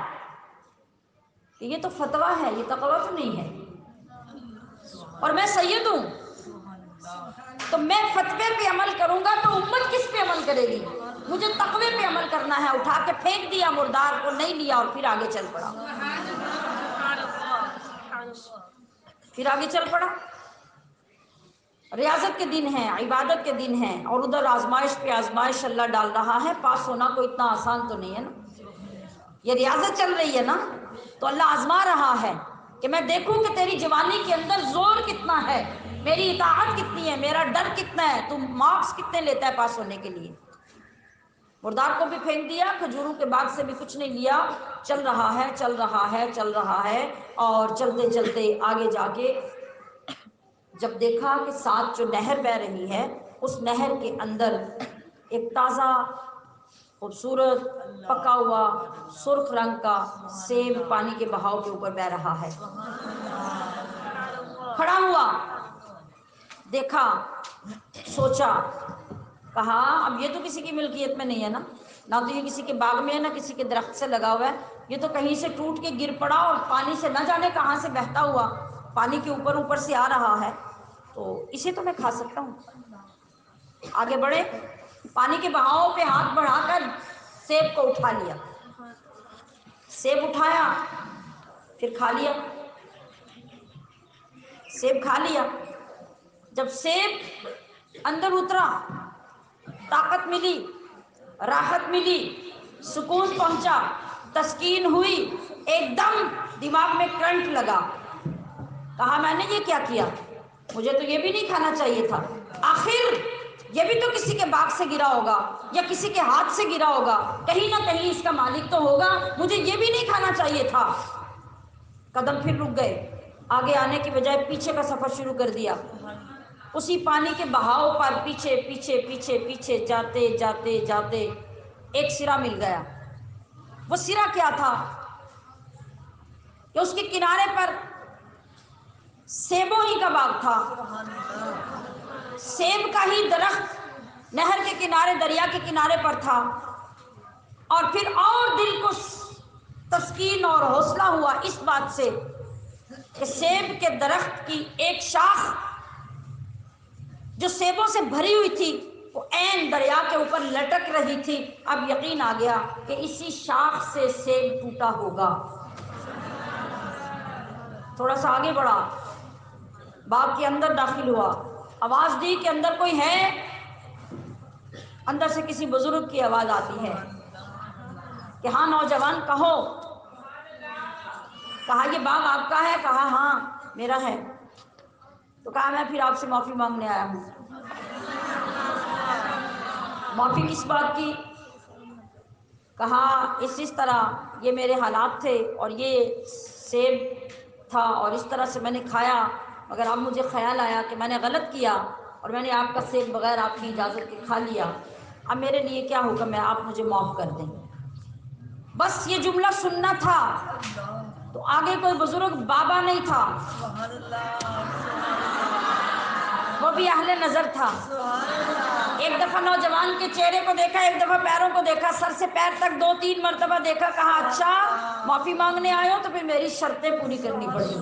کہ یہ تو فتویٰ ہے، یہ تقویٰ تو نہیں ہے، اور میں سید ہوں تو میں فتوے پہ عمل کروں گا تو امت کس پہ عمل کرے گی؟ مجھے تقوی پہ عمل کرنا ہے۔ اٹھا کے پھینک دیا مردار کو، نہیں لیا اور پھر آگے چل پڑا، پھر آگے چل پڑا۔ ریاضت کے دن ہیں، عبادت کے دن ہیں، اور ادھر آزمائش پہ آزمائش اللہ ڈال رہا ہے، پاس ہونا کوئی اتنا آسان تو نہیں ہے نا، یہ ریاضت چل رہی ہے نا، تو اللہ آزما رہا ہے کہ میں دیکھوں کہ تیری جوانی کے اندر زور کتنا ہے، میری اطاعت کتنی ہے، میرا ڈر کتنا ہے، تم مارکس کتنے لیتا ہے پاس ہونے کے لیے۔ مردار کو بھی پھینک دیا، کھجوروں کے باغ سے بھی کچھ نہیں لیا، چل رہا ہے چل رہا ہے چل رہا ہے، اور چلتے چلتے آگے جا کے جب دیکھا کہ ساتھ جو نہر بہہ رہی ہے اس نہر کے اندر ایک تازہ خوبصورت پکا ہوا سرخ رنگ کا سیب پانی کے بہاؤ کے اوپر بہہ رہا ہے، کھڑا ہوا، دیکھا، سوچا، کہا اب یہ تو کسی کی ملکیت میں نہیں ہے نا، نہ تو یہ کسی کے باغ میں ہے، نہ کسی کے درخت سے لگا ہوا ہے، یہ تو کہیں سے ٹوٹ کے گر پڑا اور پانی سے نہ جانے کہاں سے بہتا ہوا پانی کے اوپر اوپر سے آ رہا ہے، تو اسے تو میں کھا سکتا ہوں۔ آگے بڑھے، پانی کے بہاؤ پہ ہاتھ بڑھا کر سیب کو اٹھا لیا، سیب اٹھایا پھر کھا لیا، سیب کھا لیا۔ جب سیب اندر اترا، طاقت ملی، راحت ملی، سکون پہنچا، تسکین ہوئی، ایک دم دماغ میں کرنٹ لگا، کہا میں نے یہ کیا کیا، مجھے تو یہ بھی نہیں کھانا چاہیے تھا، آخر یہ بھی تو کسی کے باغ سے گرا ہوگا یا کسی کے ہاتھ سے گرا ہوگا، کہیں نہ کہیں اس کا مالک تو ہوگا، مجھے یہ بھی نہیں کھانا چاہیے تھا۔ قدم پھر رک گئے، آگے آنے کی بجائے پیچھے کا سفر شروع کر دیا، اسی پانی کے بہاؤ پر پیچھے پیچھے پیچھے پیچھے جاتے جاتے جاتے ایک سرا مل گیا۔ وہ سرا کیا تھا کہ اس کے کنارے پر سیبوں ہی کا باغ تھا، سیب کا ہی درخت نہر کے کنارے دریا کے کنارے پر تھا، اور پھر اور دل کو تسکین اور حوصلہ ہوا اس بات سے کہ سیب کے درخت کی ایک شاخ جو سیبوں سے بھری ہوئی تھی وہ عین دریا کے اوپر لٹک رہی تھی۔ اب یقین آ گیا کہ اسی شاخ سے سیب ٹوٹا ہوگا۔ تھوڑا سا آگے بڑھا، باغ کے اندر داخل ہوا، آواز دی کہ اندر کوئی ہے؟ اندر سے کسی بزرگ کی آواز آتی ہے کہ ہاں نوجوان کہو۔ کہا یہ باغ آپ کا ہے؟ کہا ہاں میرا ہے۔ تو کہا میں پھر آپ سے معافی مانگنے آیا ہوں۔ معافی کس بات کی؟ کہا اس طرح یہ میرے حالات تھے اور یہ سیب تھا اور اس طرح سے میں نے کھایا، مگر اب مجھے خیال آیا کہ میں نے غلط کیا اور میں نے آپ کا سیب بغیر آپ کی اجازت کے کھا لیا۔ اب میرے لیے کیا حکم ہے؟ آپ مجھے معاف کر دیں۔ بس یہ جملہ سننا تھا۔ تو آگے کوئی بزرگ بابا نہیں تھا، وہ بھی اہل نظر تھا۔ ایک دفعہ نوجوان کے چہرے کو دیکھا، ایک دفعہ پیروں کو دیکھا، سر سے پیر تک 2-3 مرتبہ دیکھا۔ کہا اچھا معافی مانگنے آئے ہو تو پھر میری شرطیں پوری کرنی پڑیں گی۔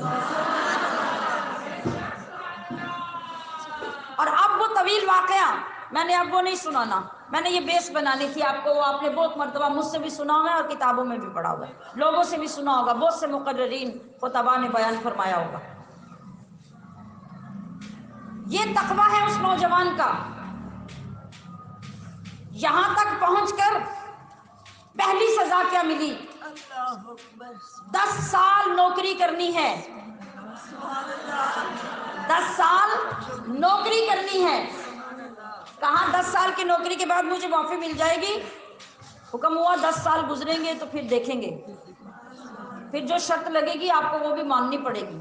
اور اب وہ طویل واقعہ میں نے اب وہ نہیں سنانا، میں نے یہ بیس بنانی تھی آپ کو۔ وہ آپ نے بہت مرتبہ مجھ سے بھی سنا ہوگا اور کتابوں میں بھی پڑھا ہوگا، لوگوں سے بھی سنا ہوگا، بہت سے مقررین خطباء نے بیان فرمایا ہوگا۔ یہ تقویٰ ہے اس نوجوان کا۔ یہاں تک پہنچ کر پہلی سزا کیا ملی؟ 10 سال نوکری کرنی ہے، 10 سال نوکری کرنی ہے۔ کہاں 10 سال کی نوکری کے بعد مجھے معافی مل جائے گی؟ حکم ہوا 10 سال گزریں گے تو پھر دیکھیں گے، پھر جو شرط لگے گی آپ کو وہ بھی ماننی پڑے گی۔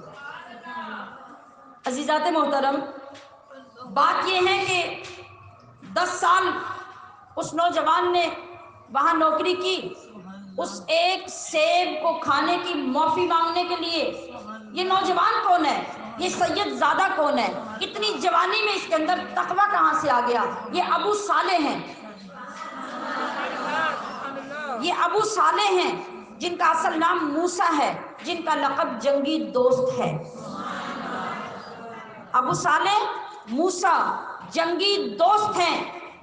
عزیزات محترم، بات یہ ہے کہ 10 سال اس نوجوان نے وہاں نوکری کی، اس ایک سیب کو کھانے کی معافی مانگنے کے لیے۔ یہ نوجوان کون ہے؟ یہ سید زادہ کون ہے؟ اتنی جوانی میں اس کے اندر تقویٰ کہاں سے آ گیا؟ یہ ابو صالح ہیں، یہ ابو صالح ہیں جن کا اصل نام موسیٰ ہے، جن کا لقب جنگی دوست ہے۔ ابو صالح موسیٰ جنگی دوست ہیں۔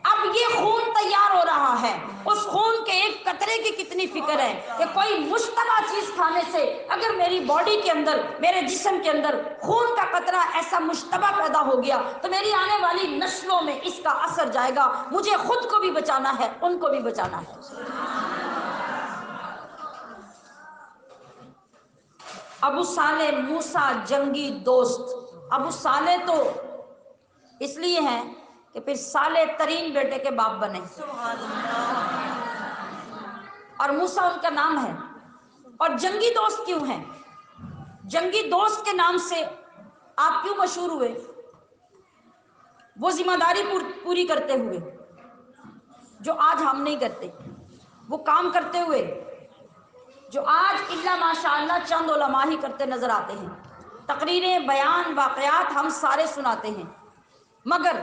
اب یہ خون تیار ہو رہا ہے، اس خون کے ایک قطرے کی کتنی فکر ہے کہ کوئی مشتبہ چیز کھانے سے اگر میری باڈی کے اندر، میرے جسم کے اندر خون کا قطرہ ایسا مشتبہ پیدا ہو گیا تو میری آنے والی نسلوں میں اس کا اثر جائے گا۔ مجھے خود کو بھی بچانا ہے، ان کو بھی بچانا ہے۔ ابو صالح موسیٰ جنگی دوست۔ ابو صالح تو اس لیے ہیں کہ پھر صالح ترین بیٹے کے باپ بنے، اور موسیٰ ان کا نام ہے۔ اور جنگی دوست کیوں ہیں؟ جنگی دوست کے نام سے آپ کیوں مشہور ہوئے؟ وہ ذمہ داری پوری کرتے ہوئے جو آج ہم نہیں کرتے، وہ کام کرتے ہوئے جو آج الا ماشاء اللہ چند علماء ہی کرتے نظر آتے ہیں۔ تقریریں، بیان، واقعات ہم سارے سناتے ہیں، مگر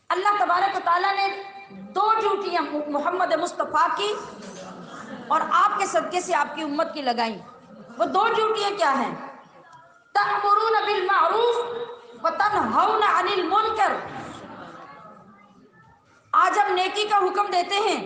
اللہ تبارک و تعالیٰ نے 2 ڈیوٹیاں محمد مصطفیٰ کی اور آپ کے صدقے سے آپ کی امت کی لگائیں۔ وہ 2 ڈیوٹیاں کیا ہیں؟ تأمرون بالمعروف وتنہون عن المنکر۔ آج ہم نیکی کا حکم دیتے ہیں،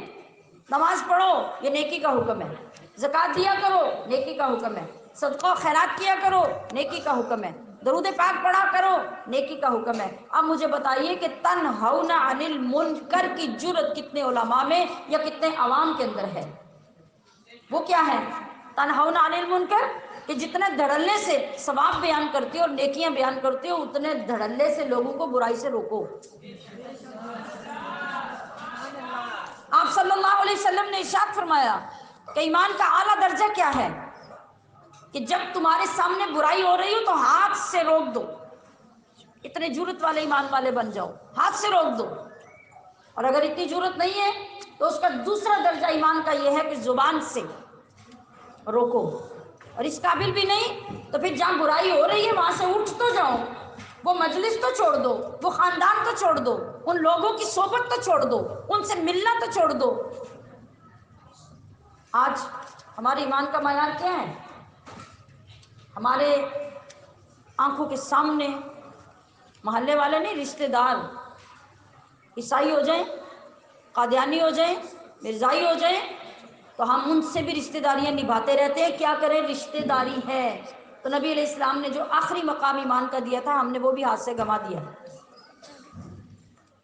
نماز پڑھو یہ نیکی کا حکم ہے، زکوٰۃ دیا کرو نیکی کا حکم ہے، صدقہ و خیرات کیا کرو نیکی کا حکم ہے، درود پاک پڑھا کرو نیکی کا حکم ہے۔ اب مجھے بتائیے کہ تنہون عن المنکر کی جرأت کتنے علماء میں یا کتنے عوام کے اندر ہے؟ وہ کیا ہے تنہون عن المنکر؟ کہ جتنے دھڑلے سے ثواب بیان کرتے ہو اور نیکیاں بیان کرتے ہو، اتنے دھڑلے سے لوگوں کو برائی سے روکو۔ آپ صلی اللہ علیہ وسلم نے ارشاد فرمایا کہ ایمان کا اعلیٰ درجہ کیا ہے؟ کہ جب تمہارے سامنے برائی ہو رہی ہو تو ہاتھ سے روک دو۔ اتنے جرأت والے ایمان والے بن جاؤ، ہاتھ سے روک دو۔ اور اگر اتنی جرأت نہیں ہے تو اس کا دوسرا درجہ ایمان کا یہ ہے کہ زبان سے روکو، اور اس قابل بھی نہیں تو پھر جہاں برائی ہو رہی ہے وہاں سے اٹھ تو جاؤ، وہ مجلس تو چھوڑ دو، وہ خاندان تو چھوڑ دو، ان لوگوں کی صحبت تو چھوڑ دو، ان سے ملنا تو چھوڑ دو۔ آج ہمارے ایمان کا معیار کیا ہے؟ ہمارے آنکھوں کے سامنے محلے والے نہیں، رشتہ دار عیسائی ہو جائیں، قادیانی ہو جائیں، مرزائی ہو جائیں، تو ہم ان سے بھی رشتہ داریاں نبھاتے رہتے ہیں. کیا کریں، رشتہ داری ہے. تو نبی علیہ السلام نے جو آخری مقام ایمان کا دیا تھا، ہم نے وہ بھی ہاتھ سے گنوا دیا.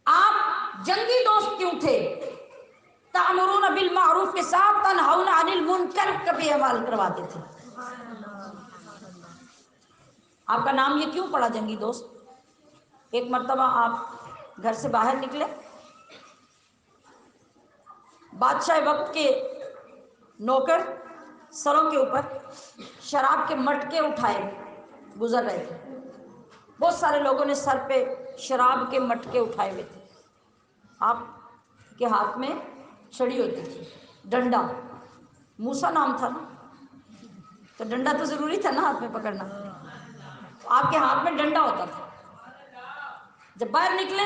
آپ جنگی دوست کیوں تھے؟ تأمرون بالمعروف کے ساتھ تنہون عن المنکر کبھی عمل کرواتے تھے. آپ کا نام یہ کیوں پڑا جنگی دوست؟ ایک مرتبہ آپ گھر سے باہر نکلے، بادشاہ وقت کے نوکر سروں کے اوپر شراب کے مٹکے اٹھائے گزر رہے تھے. بہت سارے لوگوں نے سر پہ شراب کے مٹکے اٹھائے ہوئے تھے. آپ کے ہاتھ میں چھڑی ہوتی تھی، ڈنڈا. موسیٰ نام تھا نا، تو ڈنڈا تو ضروری تھا نا ہاتھ میں پکڑنا. آپ کے ہاتھ میں ڈنڈا ہوتا تھا. جب باہر نکلے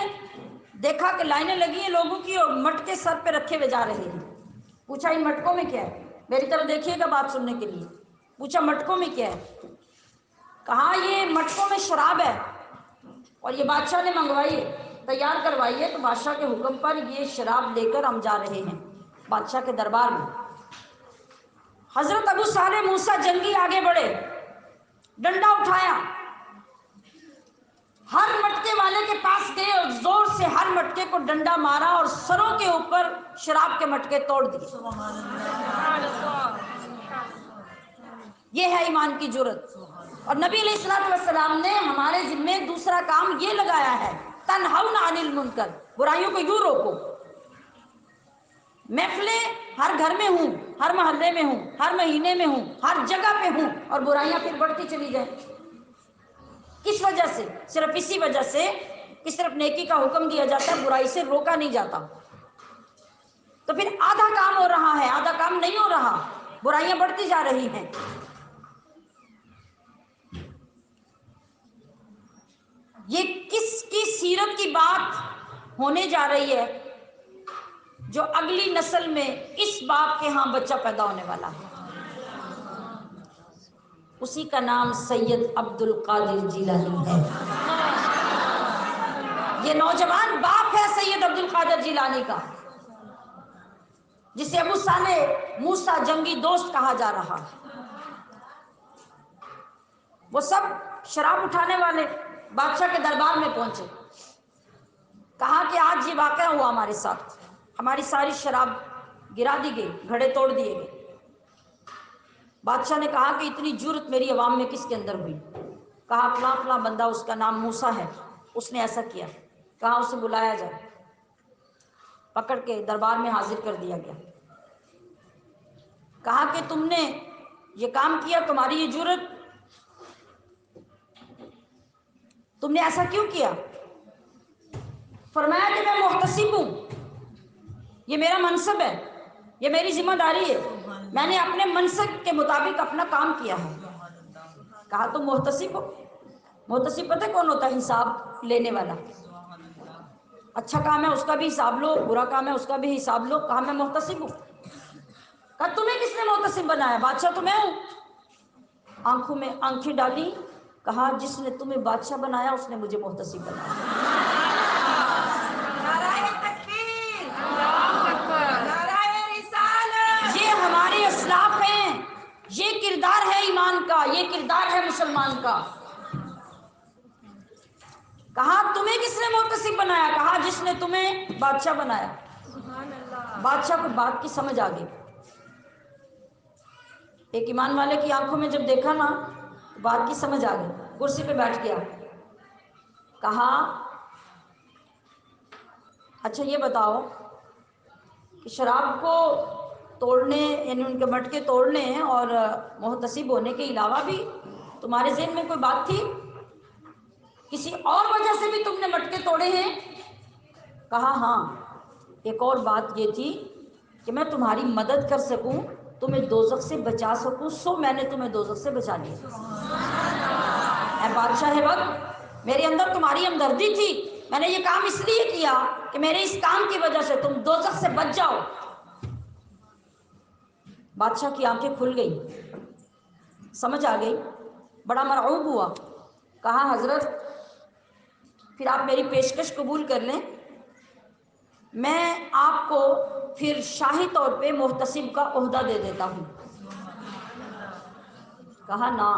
دیکھا کہ لائنیں لگی ہیں لوگوں کی اور مٹکے سر پہ رکھے ہوئے جا رہے ہیں. پوچھا ان مٹکوں میں کیا ہے؟ میری طرف دیکھیے گا بات سننے کے لیے. پوچھا مٹکوں میں کیا ہے؟ کہا یہ مٹکوں میں شراب ہے اور یہ بادشاہ نے منگوائی ہے، تیار کروائی ہے، تو بادشاہ کے حکم پر یہ شراب لے کر ہم جا رہے ہیں بادشاہ کے دربار میں. حضرت ابو صالح موسیٰ جنگی آگے بڑھے، ڈنڈا اٹھایا، ہر مٹکے والے کے پاس گئے اور زور سے ہر مٹکے کو ڈنڈا مارا اور سروں کے اوپر شراب کے مٹکے توڑ دیے. یہ ہے ایمان کی جرت. اور نبی علیہ الصلوۃ والسلام نے ہمارے ذمے دوسرا کام یہ لگایا ہے، تنہون عن المنکر، برائیوں کو یوں روکو. محفلیں ہر گھر میں ہوں، ہر محلے میں ہوں، ہر مہینے میں ہوں، ہر جگہ پہ ہوں، اور برائیاں پھر بڑھتی چلی جائیں. کس وجہ سے؟ صرف اسی وجہ سے کہ صرف نیکی کا حکم دیا جاتا ہے، برائی سے روکا نہیں جاتا. تو پھر آدھا کام ہو رہا ہے، آدھا کام نہیں ہو رہا، برائیاں بڑھتی جا رہی ہیں. یہ کس کی سیرت کی بات ہونے جا رہی ہے جو اگلی نسل میں اس باپ کے ہاں بچہ پیدا ہونے والا ہے؟ اسی کا نام سید عبد القادر جیلانی ہے. یہ نوجوان باپ ہے سید عبد القادر جیلانی کا، جسے ابو صالح موسیٰ جنگی دوست کہا جا رہا. وہ سب شراب اٹھانے والے بادشاہ کے دربار میں پہنچے. کہا کہ آج یہ واقعہ ہوا ہمارے ساتھ، ہماری ساری شراب گرا دی گئی، گھڑے توڑ دیے گئے. بادشاہ نے کہا کہ اتنی جرت میری عوام میں کس کے اندر ہوئی؟ کہا فلاں فلاں بندہ، اس کا نام موسیٰ ہے، اس نے ایسا کیا. کہا اسے بلایا جائے. پکڑ کے دربار میں حاضر کر دیا گیا. کہا کہ تم نے یہ کام کیا، تمہاری یہ جرت، تم نے ایسا کیوں کیا؟ فرمایا کہ میں محتسب ہوں، یہ میرا منصب ہے، یہ میری ذمہ داری ہے، میں نے اپنے منصب کے مطابق اپنا کام کیا ہے. کہا تم محتسب ہو؟ محتسب پتہ کون ہوتا ہے؟ حساب لینے والا. اچھا کام ہے اس کا بھی حساب لو، برا کام ہے اس کا بھی حساب لو. کہا میں محتسب ہوں. کہا تمہیں کس نے محتسب بنایا؟ بادشاہ تو میں ہوں. آنکھوں میں آنکھیں ڈالی، کہا جس نے تمہیں بادشاہ بنایا اس نے مجھے محتسب بنایا. نعرہ تکبیر، نعرہ رسالت. یہ ہمارے اسلاف ہیں، یہ کردار ہے ایمان کا، یہ کردار ہے مسلمان کا. کہا تمہیں کس نے محتسب بنایا؟ کہا جس نے تمہیں بادشاہ بنایا. بادشاہ کو بات کی سمجھ آ گئی. ایک ایمان والے کی آنکھوں میں جب دیکھا نا، بات کی سمجھ آ گئی. کرسی پہ بیٹھ گیا. کہا اچھا یہ بتاؤ کہ شراب کو توڑنے، یعنی ان کے مٹکے توڑنے اور محتسب ہونے کے علاوہ بھی تمہارے ذہن میں کوئی بات تھی؟ کسی اور وجہ سے بھی تم نے مٹکے توڑے ہیں؟ کہا ہاں، ایک اور بات یہ تھی کہ میں تمہاری مدد کر سکوں، تمہیں دوزخ سے بچا سکوں، سو میں نے تمہیں دوزخ سے بچا لیا. اے بادشاہ وقت، میرے اندر تمہاری ہمدردی تھی، میں نے یہ کام اس لیے کیا کہ میرے اس کام کی وجہ سے تم دوزخ سے بچ جاؤ. بادشاہ کی آنکھیں کھل گئی، سمجھ آ گئی، بڑا مرعوب ہوا. کہا حضرت پھر آپ میری پیشکش قبول کر لیں میں آپ کو پھر شاہی طور پہ محتسب کا عہدہ دے دیتا ہوں۔ کہا نا،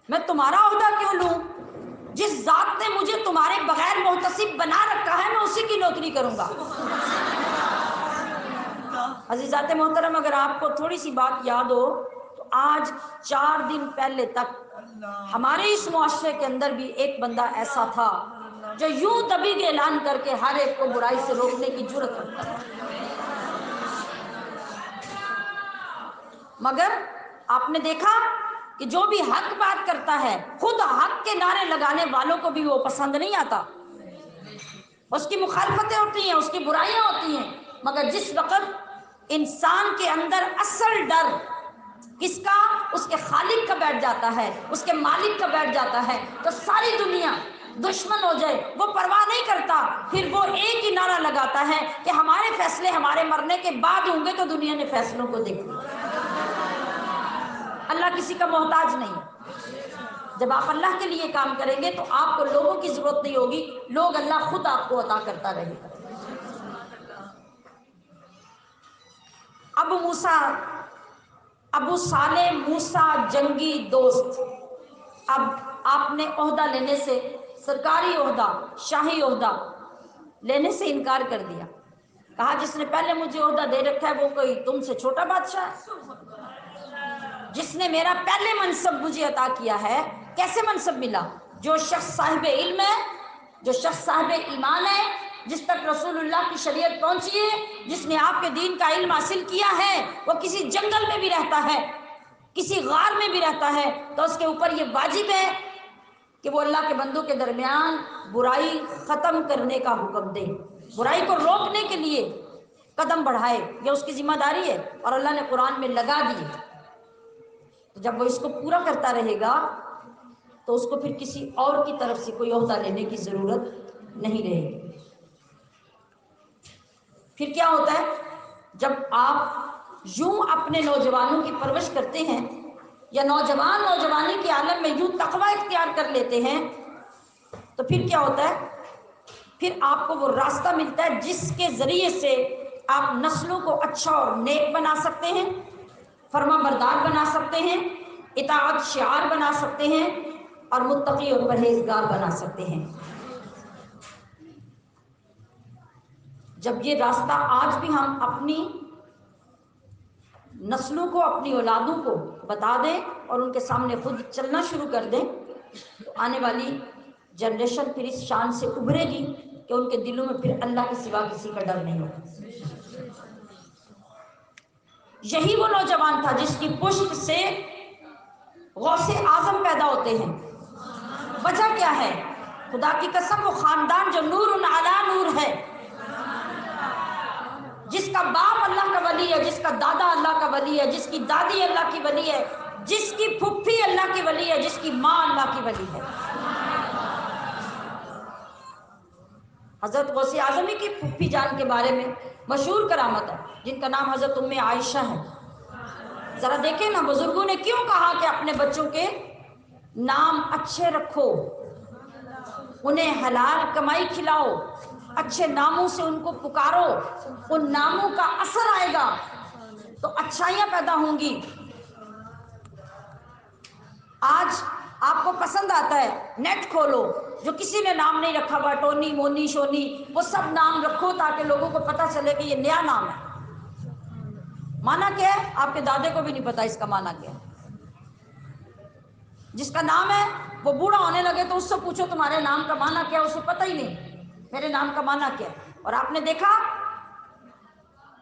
میں تمہارا عہدہ کیوں لوں؟ جس ذات نے مجھے تمہارے بغیر محتسب بنا رکھا ہے میں اسی کی نوکری کروں گا۔ عزیزات محترم، اگر آپ کو تھوڑی سی بات یاد ہو تو آج 4 دن پہلے تک ہمارے اس معاشرے کے اندر بھی ایک بندہ ایسا تھا جو یوں دبی کے اعلان کر کے ہر ایک کو برائی سے روکنے کی جرت رکھتا تھا، مگر آپ نے دیکھا کہ جو بھی حق بات کرتا ہے خود حق کے نعرے لگانے والوں کو بھی وہ پسند نہیں آتا، اس کی مخالفتیں ہوتی ہیں، اس کی برائیاں ہوتی ہیں، مگر جس وقت انسان کے اندر اصل ڈر کس کا؟ اس کے خالق کا بیٹھ جاتا ہے، اس کے مالک کا بیٹھ جاتا ہے، تو ساری دنیا دشمن ہو جائے وہ پرواہ نہیں کرتا، پھر وہ ایک ہی نعرہ لگاتا ہے کہ ہمارے فیصلے ہمارے مرنے کے بعد ہوں گے تو دنیا نے فیصلوں کو دیکھ لیا۔ اللہ کسی کا محتاج نہیں ہے۔ جب آپ اللہ کے لیے کام کریں گے تو آپ کو لوگوں کی ضرورت نہیں ہوگی، لوگ اللہ خود آپ کو عطا کرتا رہے گا۔ ابو صالح موسیٰ جنگی دوست، اب آپ نے عہدہ لینے سے، سرکاری عہدہ، شاہی عہدہ لینے سے انکار کر دیا، کہا جس نے پہلے مجھے عہدہ دے رکھا ہے وہ کوئی تم سے چھوٹا بادشاہ ہے؟ جس نے میرا پہلے منصب مجھے عطا کیا ہے کیسے منصب ملا؟ جو شخص صاحب علم ہے، جو شخص صاحب ایمان ہے، جس تک رسول اللہ کی شریعت پہنچی ہے، جس نے آپ کے دین کا علم حاصل کیا ہے، وہ کسی جنگل میں بھی رہتا ہے، کسی غار میں بھی رہتا ہے، تو اس کے اوپر یہ واجب ہے کہ وہ اللہ کے بندوں کے درمیان برائی ختم کرنے کا حکم دے، برائی کو روکنے کے لیے قدم بڑھائے، یہ اس کی ذمہ داری ہے، اور اللہ نے قرآن میں لگا دی۔ تو جب وہ اس کو پورا کرتا رہے گا تو اس کو پھر کسی اور کی طرف سے کوئی عہدہ لینے کی ضرورت نہیں رہے گی۔ پھر کیا ہوتا ہے؟ جب آپ یوں اپنے نوجوانوں کی پرورش کرتے ہیں یا نوجوان نوجوانی کے عالم میں یوں تقوی اختیار کر لیتے ہیں تو پھر کیا ہوتا ہے؟ پھر آپ کو وہ راستہ ملتا ہے جس کے ذریعے سے آپ نسلوں کو اچھا اور نیک بنا سکتے ہیں، فرما بردار بنا سکتے ہیں، اطاعت شعار بنا سکتے ہیں، اور متقی اور پرہیزگار بنا سکتے ہیں۔ جب یہ راستہ آج بھی ہم اپنی نسلوں کو، اپنی اولادوں کو بتا دیں اور ان کے سامنے خود چلنا شروع کر دیں تو آنے والی جنریشن پھر اس شان سے ابھرے گی کہ ان کے دلوں میں پھر اللہ کے سوا کسی کا ڈر نہیں ہوگا۔ یہی وہ نوجوان تھا جس کی پشت سے غوث اعظم پیدا ہوتے ہیں۔ وجہ کیا ہے؟ خدا کی قسم وہ خاندان جو نور علی نور ہے، جس کا باپ اللہ کا ولی ہے، جس کا دادا اللہ کا ولی ہے، جس کی دادی اللہ کی ولی ہے، جس کی پھپھی اللہ کی ولی ہے، جس کی ماں اللہ کی ولی ہے۔ حضرت غوث اعظمی کی پھپھی جان کے بارے میں مشہور کرامت ہے جن کا نام حضرت ام عائشہ ہے۔ ذرا دیکھیں نا بزرگوں نے کیوں کہا کہ اپنے بچوں کے نام اچھے رکھو، انہیں حلال کمائی کھلاؤ، اچھے ناموں سے ان کو پکارو، ان ناموں کا اثر آئے گا تو اچھائیاں پیدا ہوں گی۔ آج آپ کو پسند آتا ہے نیٹ کھولو، جو کسی نے نام نہیں رکھا ہوا، ٹونی مونی شونی، وہ سب نام رکھو تاکہ لوگوں کو پتہ چلے کہ یہ نیا نام ہے۔ معنی کیا ہے؟ آپ کے دادے کو بھی نہیں پتا اس کا معنی کیا ہے۔ جس کا نام ہے وہ بوڑھا ہونے لگے تو اس سے پوچھو تمہارے نام کا معنی کیا ہے، اسے پتہ ہی نہیں میرے نام کا معنی کیا ہے۔ اور آپ نے دیکھا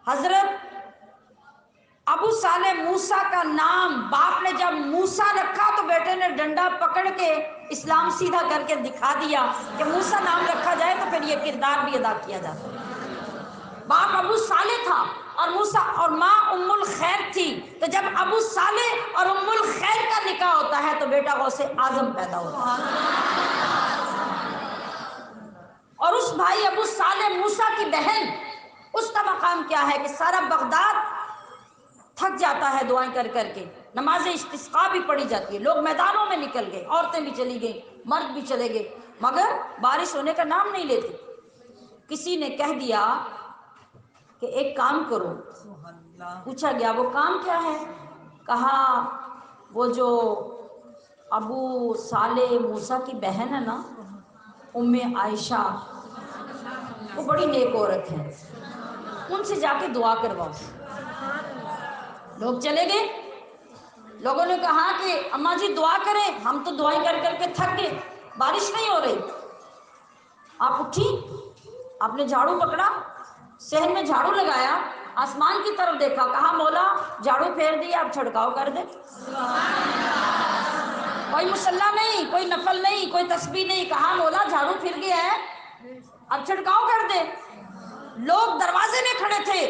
حضرت ابو صالح موسیٰ کا نام باپ نے جب موسیٰ رکھا تو بیٹے نے ڈنڈا پکڑ کے اسلام سیدھا کر کے دکھا دیا کہ موسیٰ نام رکھا جائے تو پھر یہ کردار بھی ادا کیا جاتا ہے۔ باپ ابو صالح تھا اور موسیٰ اور ماں ام الخیر تھی، تو جب ابو صالح اور ام الخیر کا نکاح ہوتا ہے تو بیٹا غوث اعظم پیدا ہوتا ہے۔ اور اس بھائی ابو صالح موسیٰ کی بہن، اس کا مقام کیا ہے کہ سارا بغداد تھک جاتا ہے دعائیں کر کر کے، نماز استسقاء بھی پڑھی جاتی ہے، لوگ میدانوں میں نکل گئے، عورتیں بھی چلی گئیں، مرد بھی چلے گئے، مگر بارش ہونے کا نام نہیں لیتی۔ کسی نے کہہ دیا کہ ایک کام کرو. پوچھا گیا وہ کام کیا ہے؟ کہا وہ جو ابو صالح موسیٰ کی بہن ہے نا ام عائشہ، وہ بڑی نیک عورت ہیں، ان سے جا کے دعا کرواؤ. لوگ چلے گئے. لوگوں نے کہا کہ اماں جی دعا کریں، ہم تو دعائیں کر کر کے تھک گئے، بارش نہیں ہو رہی. آپ اٹھی، آپ نے جھاڑو پکڑا، صحن میں جھاڑو لگایا، آسمان کی طرف دیکھا، کہا مولا جھاڑو پھیر دیا، اب چھڑکاؤ کر دے. کوئی مصلی نہیں، کوئی نفل نہیں، کوئی تسبیح نہیں، کہا مولا جھاڑو پھر گیا ہے اب چھڑکاؤ کر دے. لوگ دروازے میں کھڑے تھے،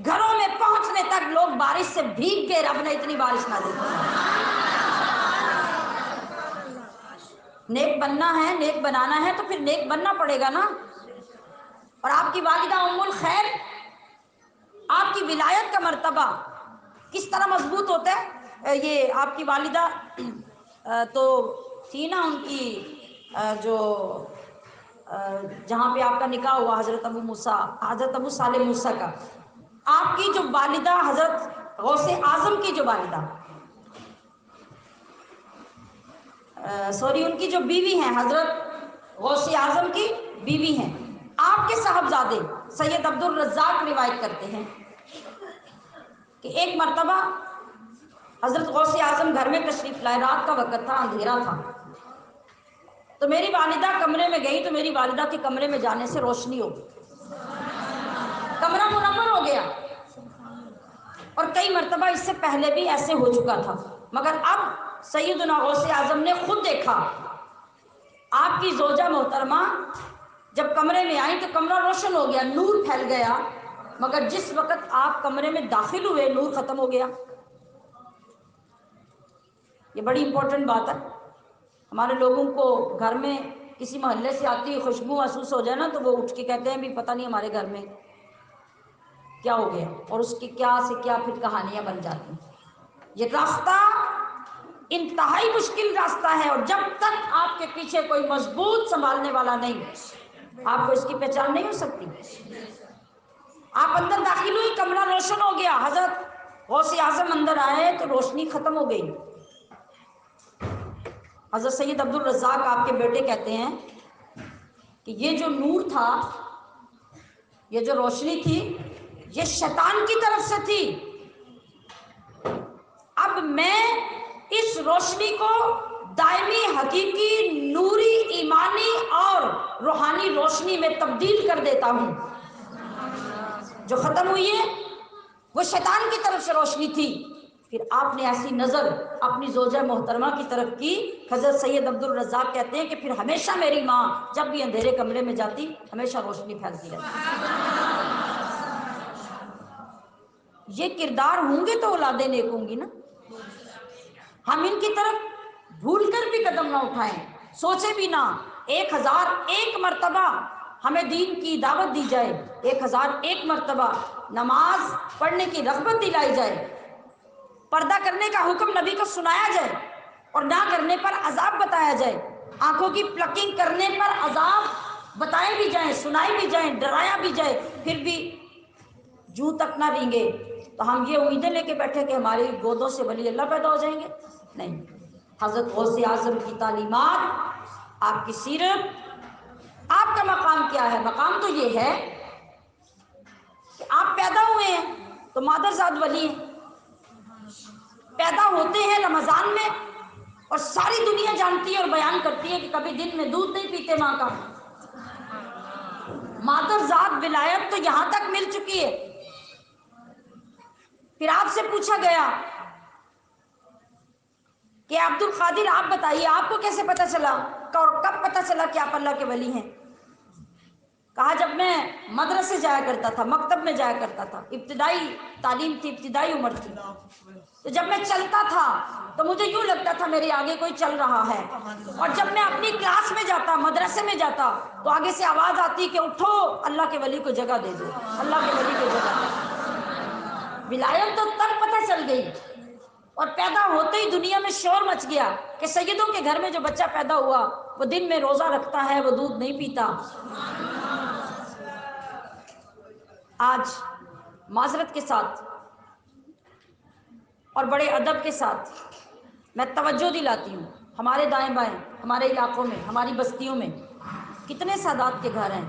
گھروں میں پہنچنے تک لوگ بارش سے بھیگ گئے. رب نے اتنی بارش نہ دی. نیک بننا ہے، نیک بنانا ہے تو پھر نیک بننا پڑے گا نا. اور آپ کی والدہ ام الخیر، آپ کی ولایت کا مرتبہ کس طرح مضبوط ہوتا ہے. یہ آپ کی والدہ تو تھی نا، ان کی جو جہاں پہ آپ کا نکاح ہوا حضرت ابو صالح موسیٰ کا، آپ کی جو والدہ حضرت غوث اعظم کی جو والدہ ان کی جو بیوی ہیں، حضرت غوث اعظم کی بیوی ہیں. آپ کے صاحبزادے سید عبد الرزاق روایت کرتے ہیں کہ ایک مرتبہ حضرت غوث اعظم گھر میں تشریف لائے، رات کا وقت تھا، اندھیرا تھا. تو میری والدہ کمرے میں گئی تو میری والدہ کے کمرے میں جانے سے روشنی ہو گئی، کمرہ منور ہو گیا. اور کئی مرتبہ اس سے پہلے بھی ایسے ہو چکا تھا، مگر اب سیدنا غوث اعظم نے خود دیکھا. آپ کی زوجہ محترمہ جب کمرے میں آئیں تو کمرہ روشن ہو گیا، نور پھیل گیا، مگر جس وقت آپ کمرے میں داخل ہوئے نور ختم ہو گیا. یہ بڑی امپورٹنٹ بات ہے. ہمارے لوگوں کو گھر میں کسی محلے سے آتی خوشبو محسوس ہو جائے نا تو وہ اٹھ کے کہتے ہیں بھی پتہ نہیں ہمارے گھر میں کیا ہو گیا، اور اس کی کیا سے کیا پھر کہانیاں بن جاتی ہیں. یہ راستہ انتہائی مشکل راستہ ہے، اور جب تک آپ کے پیچھے کوئی مضبوط سنبھالنے والا نہیں، آپ کو اس کی پہچان نہیں ہو سکتی. آپ اندر داخل ہوئی، کمرہ روشن ہو گیا، حضرت غوث اعظم اندر آئے تو روشنی ختم ہو گئی. حضرت سید عبد الرزاق آپ کے بیٹے کہتے ہیں کہ یہ جو نور تھا، یہ جو روشنی تھی، یہ شیطان کی طرف سے تھی. اب میں اس روشنی کو دائمی، حقیقی، نوری، ایمانی اور روحانی روشنی میں تبدیل کر دیتا ہوں. جو ختم ہوئی ہے وہ شیطان کی طرف سے روشنی تھی. پھر آپ نے ایسی نظر اپنی زوجہ محترمہ کی طرف کی. حضرت سید عبد الرزاق کہتے ہیں کہ پھر ہمیشہ میری ماں جب بھی اندھیرے کمرے میں جاتی ہمیشہ روشنی پھیلتی رہتی. یہ کردار ہوں گے تو اولادیں نیک ہوں گی نا. ہم ان کی طرف بھول کر بھی قدم نہ اٹھائیں، سوچے بھی نہ. 1001 مرتبہ ہمیں دین کی دعوت دی جائے، 1001 مرتبہ نماز پڑھنے کی رغبت دلائی جائے، پردہ کرنے کا حکم نبی کو سنایا جائے اور نہ کرنے پر عذاب بتایا جائے، آنکھوں کی پلکنگ کرنے پر عذاب بتائے بھی جائیں، سنائے بھی جائیں، ڈرایا بھی جائے، پھر بھی جوں تک نہ رینگے، تو ہم یہ امیدیں لے کے بیٹھے کہ ہماری گودوں سے ولی اللہ پیدا ہو جائیں گے. نہیں. حضرت غوث اعظم کی تعلیمات، آپ کی سیرت، آپ کا مقام کیا ہے؟ مقام تو یہ ہے کہ آپ پیدا ہوئے ہیں تو مادرزاد ولی ہیں. پیدا ہوتے ہیں رمضان میں اور ساری دنیا جانتی ہے اور بیان کرتی ہے کہ کبھی دن میں دودھ نہیں پیتے ماں کا. مادرزاد ولایت تو یہاں تک مل چکی ہے. پھر آپ سے پوچھا گیا کہ عبد القادر آپ بتائیے آپ کو کیسے پتہ چلا اور کب پتہ چلا کہ آپ اللہ کے ولی ہیں؟ کہا جب میں مدرسے جایا کرتا تھا، مکتب میں جایا کرتا تھا، ابتدائی تعلیم تھی، ابتدائی عمر تھی، تو جب میں چلتا تھا تو مجھے یوں لگتا تھا میرے آگے کوئی چل رہا ہے. اور جب میں اپنی کلاس میں جاتا، مدرسے میں جاتا، تو آگے سے آواز آتی کہ اٹھو اللہ کے ولی کو جگہ دے دو، اللہ کے ولی کو جگہ دے دو. ولایت تو تب پتہ چل گئی اور پیدا ہوتے ہی دنیا میں شور مچ گیا کہ سیدوں کے گھر میں جو بچہ پیدا ہوا وہ دن میں روزہ رکھتا ہے، وہ دودھ نہیں پیتا. آج معذرت کے ساتھ اور بڑے ادب کے ساتھ میں توجہ دلاتی ہوں، ہمارے دائیں بائیں، ہمارے علاقوں میں، ہماری بستیوں میں کتنے سادات کے گھر ہیں،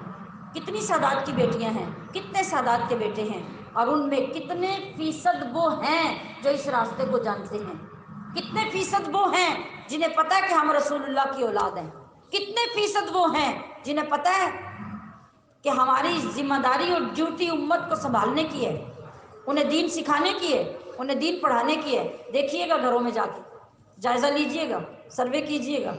کتنی سادات کی بیٹیاں ہیں، کتنے سادات کے بیٹے ہیں، اور ان میں کتنے فیصد وہ ہیں جو اس راستے کو جانتے ہیں، کتنے فیصد وہ ہیں جنہیں پتہ ہے کہ ہم رسول اللہ کی اولاد ہیں، کتنے فیصد وہ ہیں جنہیں پتہ ہے کہ ہماری ذمہ داری اور ڈیوٹی امت کو سنبھالنے کی ہے، انہیں دین سکھانے کی ہے، انہیں دین پڑھانے کی ہے۔ دیکھیے گا گھروں میں جا کے، جائزہ لیجئے گا، سروے کیجئے گا،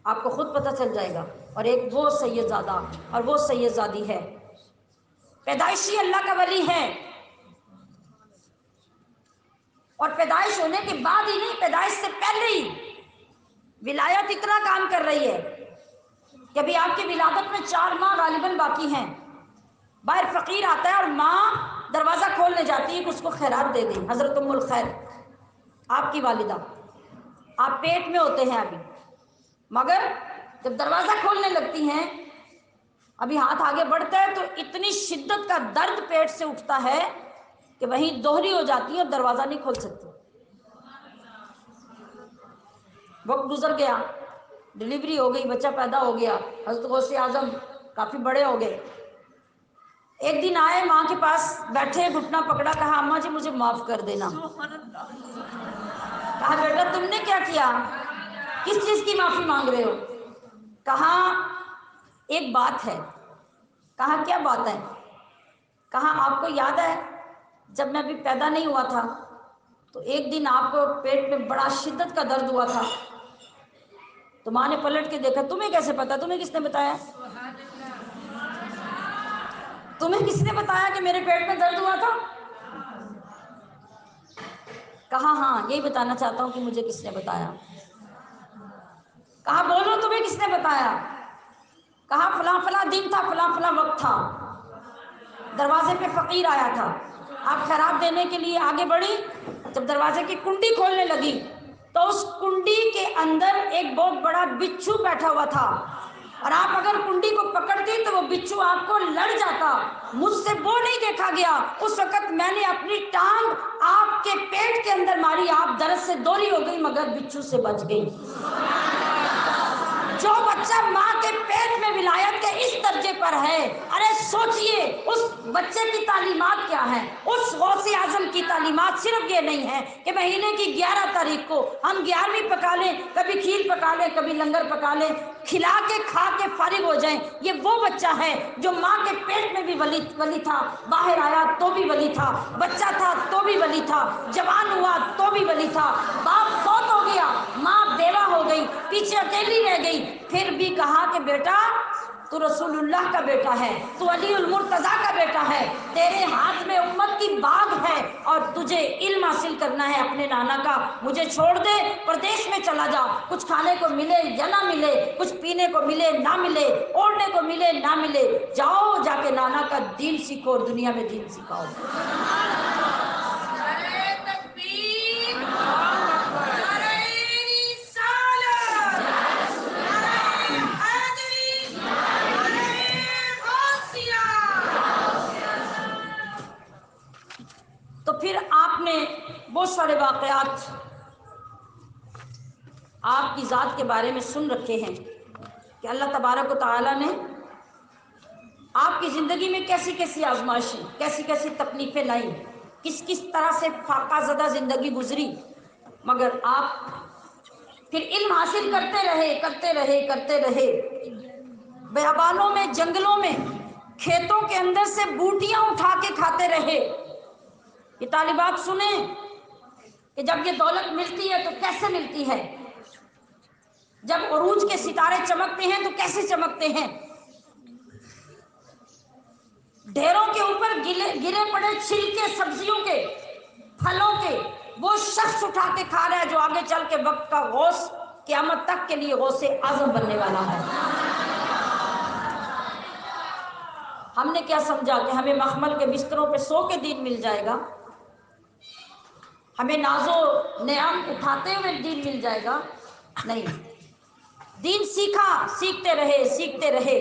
آپ کو خود پتہ چل جائے گا۔ اور ایک وہ سید زادہ اور وہ سید زادی ہے، پیدائشی اللہ کا ولی ہے، اور پیدائش ہونے کے بعد ہی نہیں، پیدائش سے پہلے ہی ولایت اتنا کام کر رہی ہے کہ ابھی آپ کی ولادت میں 4 ماہ غالباً باقی ہیں، باہر فقیر آتا ہے اور ماں دروازہ کھولنے جاتی ہے کہ اس کو خیرات دے دیں، حضرت ام الخیر آپ کی والدہ، آپ پیٹ میں ہوتے ہیں ابھی، مگر جب دروازہ کھولنے لگتی ہیں، ابھی ہاتھ آگے بڑھتا ہے تو اتنی شدت کا درد پیٹ سے اٹھتا ہے کہ وہیں دوہری ہو جاتی ہے اور دروازہ نہیں کھول سکتی۔ وقت گزر گیا، ڈلیوری ہو گئی، بچہ پیدا ہو گیا، حضرت غوث اعظم کافی بڑے ہو گئے۔ ایک دن آئے ماں کے پاس بیٹھے، گھٹنا پکڑا، کہا اماں جی مجھے معاف کر دینا۔ کہا بیٹا تم نے کیا کیا، کس چیز کی معافی مانگ رہے ہو؟ کہا ایک بات ہے۔ کہا کیا بات ہے؟ کہا آپ کو یاد ہے جب میں ابھی پیدا نہیں ہوا تھا تو ایک دن آپ کو پیٹ میں بڑا شدت کا درد ہوا تھا، تو ماں نے پلٹ کے دیکھا، تمہیں کیسے پتا، تمہیں کس نے بتایا، تمہیں کس نے بتایا کہ میرے پیٹ میں درد ہوا تھا؟ کہا ہاں یہی بتانا چاہتا ہوں کہ مجھے کس نے بتایا۔ کہا بولو تمہیں کس نے بتایا؟ کہا فلاں فلاں دن تھا، فلاں فلاں وقت تھا، دروازے پہ فقیر آیا تھا، آپ خیرات دینے کے لیے آگے بڑھی، جب دروازے کی کنڈی کھولنے لگی تو اس کنڈی کے اندر ایک بہت بڑا بچھو بیٹھا ہوا تھا، اور آپ اگر کنڈی کو پکڑتی تو وہ بچھو آپ کو لڑ جاتا۔ مجھ سے وہ نہیں دیکھا گیا، اس وقت میں نے اپنی ٹانگ آپ کے پیٹ کے اندر ماری، آپ درد سے دوری ہو گئی مگر بچھو سے بچ گئی۔ جو بچہ ماں کے پیٹ میں ولایت کے اس درجے پر ہے، ارے سوچئے اس بچے کی تعلیمات کیا ہیں۔ اس غوث اعظم کی تعلیمات صرف یہ نہیں ہے کہ مہینے کی 11 تاریخ کو ہم 11ویں پکا لیں، کبھی کھیر پکا لیں، کبھی لنگر پکا لیں، کھلا کے کھا کے فارغ ہو جائیں۔ یہ وہ بچہ ہے جو ماں کے پیٹ میں بھی ولی تھا، باہر آیا تو بھی ولی تھا، بچہ تھا تو بھی ولی تھا، جوان ہوا تو بھی ولی تھا، باپ فوت ہو گیا، ماں بیوہ ہو گئی، پیچھے اکیلی رہ گئی، پھر بھی کہا کہ بیٹا تو رسول اللہ کا بیٹا ہے، تو علی المرتضیٰ کا بیٹا ہے، تیرے ہاتھ میں امت کی باغ ہے اور تجھے علم حاصل کرنا ہے اپنے نانا کا، مجھے چھوڑ دے، پردیش میں چلا جا، کچھ کھانے کو ملے یا نہ ملے، کچھ پینے کو ملے نہ ملے، اوڑھنے کو ملے نہ ملے، جاؤ جا کے نانا کا دین سیکھو اور دنیا میں دین سکھاؤ۔ نعرہ تکبیر، نعرہ رسالت، نعرہ حیدری، نعرہ غوثیہ۔ تو پھر آپ نے بہت سارے واقعات آپ کی ذات کے بارے میں سن رکھے ہیں کہ اللہ تبارک و تعالیٰ نے آپ کی زندگی میں کیسی کیسی آزمائشیں، کیسی کیسی تکلیفیں لائیں، کس کس طرح سے فاقہ زدہ زندگی گزری، مگر آپ پھر علم حاصل کرتے رہے کرتے رہے کرتے رہے، بیابانوں میں، جنگلوں میں، کھیتوں کے اندر سے بوٹیاں اٹھا کے کھاتے رہے۔ یہ طالبات سنیں کہ جب یہ دولت ملتی ہے تو کیسے ملتی ہے، جب عروج کے ستارے چمکتے ہیں تو کیسے چمکتے ہیں۔ ڈھیروں کے اوپر گرے پڑے چھلکے سبزیوں کے، پھلوں کے، وہ شخص اٹھا کے کھا رہا ہے جو آگے چل کے وقت کا غوث، قیامت تک کے لیے غوث اعظم بننے والا ہے۔ ہم نے کیا سمجھا کہ ہمیں مخمل کے بستروں پہ سو کے دین مل جائے گا، ہمیں ناز و نعم اٹھاتے ہوئے دین مل جائے گا؟ نہیں، دین سیکھا، سیکھتے رہے سیکھتے رہے،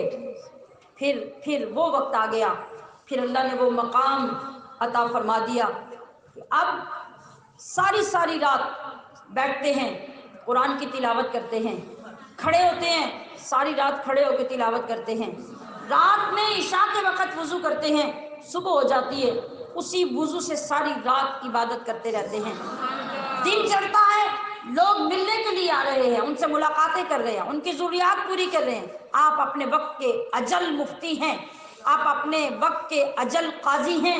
پھر وہ وقت آ گیا، پھر اللہ نے وہ مقام عطا فرما دیا کہ اب ساری رات بیٹھتے ہیں، قرآن کی تلاوت کرتے ہیں، کھڑے ہوتے ہیں، ساری رات کھڑے ہو کے تلاوت کرتے ہیں، رات میں عشاء کے وقت وضو کرتے ہیں، صبح ہو جاتی ہے، اسی وضو سے ساری رات عبادت کرتے رہتے ہیں۔ دن چڑھتا ہے، لوگ ملنے کے لیے آ رہے ہیں، ان سے ملاقاتیں کر رہے ہیں، ان کی ضروریات پوری کر رہے ہیں۔ آپ اپنے وقت کے اجل مفتی ہیں، آپ اپنے وقت کے اجل قاضی ہیں،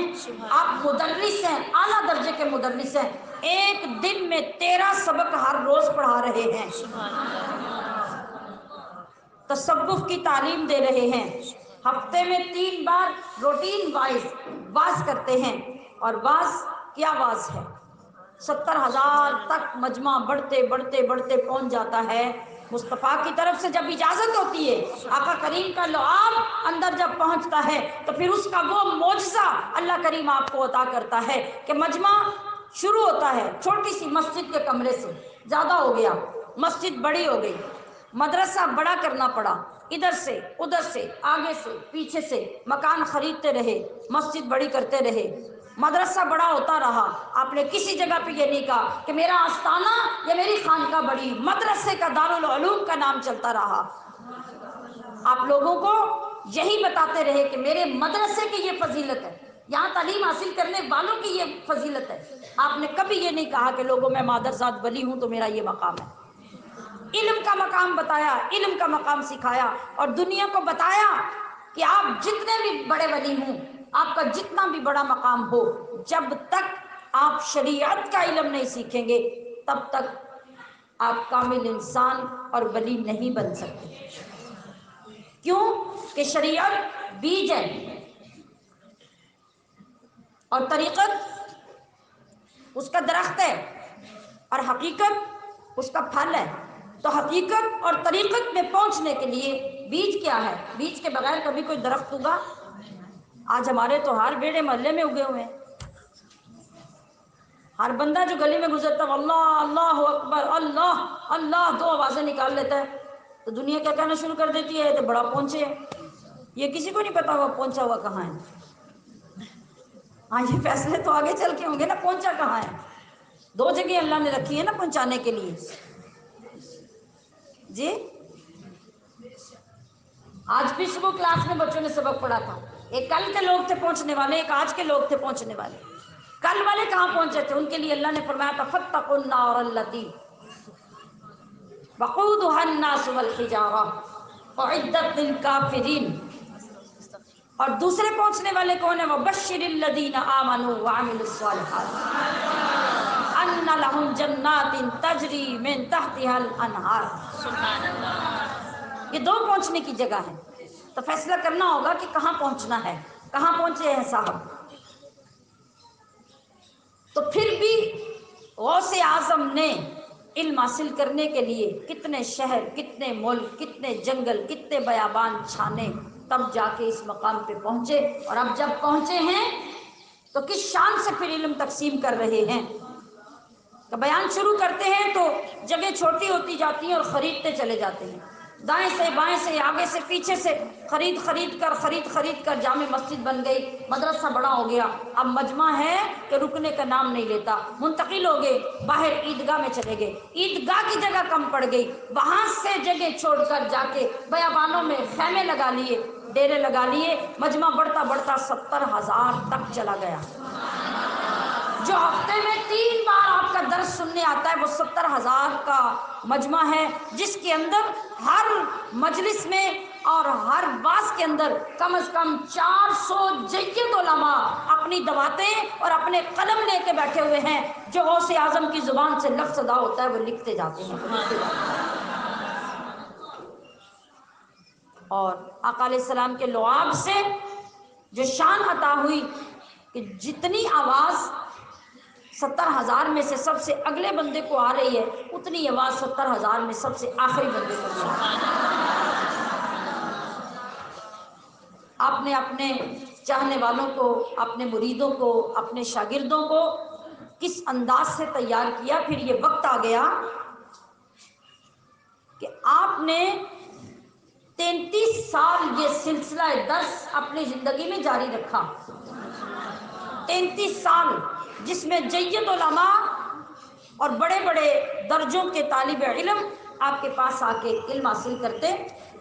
آپ مدرس ہیں، اعلیٰ درجے کے مدرس ہیں، ایک دن میں 13 سبق ہر روز پڑھا رہے ہیں، تصوف کی تعلیم دے رہے ہیں، ہفتے میں 3 بار روٹین وائز واز کرتے ہیں، اور واز کیا واز ہے، 70,000 تک مجمع بڑھتے پہنچ جاتا ہے۔ مصطفیٰ کی طرف سے جب اجازت ہوتی ہے، آقا کریم کا لعاب اندر جب پہنچتا ہے تو پھر اس کا وہ معجزہ اللہ کریم آپ کو عطا کرتا ہے کہ مجمع شروع ہوتا ہے چھوٹی سی مسجد کے کمرے سے، زیادہ ہو گیا، مسجد بڑی ہو گئی، مدرسہ بڑا کرنا پڑا، ادھر سے ادھر سے آگے سے پیچھے سے مکان خریدتے رہے، مسجد بڑی کرتے رہے، مدرسہ بڑا ہوتا رہا۔ آپ نے کسی جگہ پہ یہ نہیں کہا کہ میرا آستانہ یا میری خانقاہ بڑی، مدرسے کا دارالعلوم کا نام چلتا رہا۔ آپ لوگوں کو یہی بتاتے رہے کہ میرے مدرسے کی یہ فضیلت ہے، یہاں تعلیم حاصل کرنے والوں کی یہ فضیلت ہے۔ آپ نے کبھی یہ نہیں کہا کہ لوگوں میں مادرزاد ولی ہوں تو میرا یہ مقام ہے۔ علم کا مقام بتایا، علم کا مقام سکھایا، اور دنیا کو بتایا کہ آپ جتنے بھی بڑے ولی ہوں، آپ کا جتنا بھی بڑا مقام ہو، جب تک آپ شریعت کا علم نہیں سیکھیں گے تب تک آپ کامل انسان اور ولی نہیں بن سکتے۔ کیوں کہ شریعت بیج ہے اور طریقت اس کا درخت ہے، اور حقیقت اس کا پھل ہے۔ تو حقیقت اور طریقت میں پہنچنے کے لیے بیج کیا ہے؟ بیج کے بغیر کبھی کوئی درخت ہوگا؟ آج ہمارے تو ہر بیڑے محلے میں اگے ہوئے ہیں، ہر بندہ جو گلی میں گزرتا ہے اللہ اللہ اکبر اللہ اللہ 2 آوازیں نکال لیتا ہے، تو دنیا کیا کہنا شروع کر دیتی ہے، تو بڑا پہنچے ہے۔ یہ کسی کو نہیں پتا ہوا پہنچا ہوا کہاں ہے۔ ہاں یہ فیصلے تو آگے چل کے ہوں گے نا، پہنچا کہاں ہے۔ 2 جگہ اللہ نے رکھی ہے نا پہنچانے کے لیے۔ جی آج بھی صبح کلاس میں بچوں نے سبق پڑھا تھا، ایک کل کے لوگ تھے پہنچنے والے، ایک آج کے لوگ تھے پہنچنے والے۔ کل والے کہاں پہنچے تھے؟ ان کے لیے اللہ نے فرمایا تھا فاتقوا النار التی وقودها الناس والحجارہ اعدت للکافرین۔ اور دوسرے پہنچنے والے کون ہیں؟ وبشر الذین آمنوا وعملوا الصالحات ان لهم جنات تجری من تحتها الانہار۔ سبحان اللہ۔ یہ 2 پہنچنے کی جگہ ہے، تو فیصلہ کرنا ہوگا کہ کہاں پہنچنا ہے، کہاں پہنچے ہیں صاحب۔ تو پھر بھی غوث اعظم نے علم حاصل کرنے کے لیے کتنے شہر، کتنے ملک، کتنے جنگل، کتنے بیابان چھانے، تب جا کے اس مقام پہ پہنچے۔ اور اب جب پہنچے ہیں تو کس شان سے پھر علم تقسیم کر رہے ہیں۔ تو بیان شروع کرتے ہیں تو جگہ چھوٹی ہوتی جاتی ہیں اور خریدتے چلے جاتے ہیں، دائیں سے بائیں سے آگے سے پیچھے سے خرید کر جامع مسجد بن گئی، مدرسہ بڑا ہو گیا۔ اب مجمع ہے کہ رکنے کا نام نہیں لیتا، منتقل ہو گئے، باہر عیدگاہ میں چلے گئے، عیدگاہ کی جگہ کم پڑ گئی، وہاں سے جگہ چھوڑ کر جا کے بیابانوں میں خیمے لگا لیے، ڈیرے لگا لیے، مجمع بڑھتا 70,000 تک چلا گیا۔ جو ہفتے میں 3 بار آپ کا درس سننے آتا ہے وہ 70,000 کا مجمع ہے، جس کے اندر ہر مجلس میں اور ہر باز کے اندر کم از کم 400 جید علماء اپنی دواتیں اور اپنے قلم لے کے بیٹھے ہوئے ہیں، جو غوث اعظم کی زبان سے لفظ ادا ہوتا ہے وہ لکھتے جاتے ہیں۔ اور آقا علیہ السلام کے لعاب سے جو شان عطا ہوئی کہ جتنی آواز 70,000 میں سے سب سے اگلے بندے کو آ رہی ہے، اتنی آواز 70,000 میں سب سے آخری بندے کو بھی آ رہی ہے۔ آپ نے اپنے چاہنے والوں کو، اپنے مریدوں کو، اپنے شاگردوں کو کس انداز سے تیار کیا۔ پھر یہ وقت آ گیا کہ آپ نے 33 سال یہ سلسلہ درس اپنی زندگی میں جاری رکھا، 33 سال جس میں جید علماء اور بڑے بڑے درجوں کے طالب علم آپ کے پاس آ کے علم حاصل کرتے۔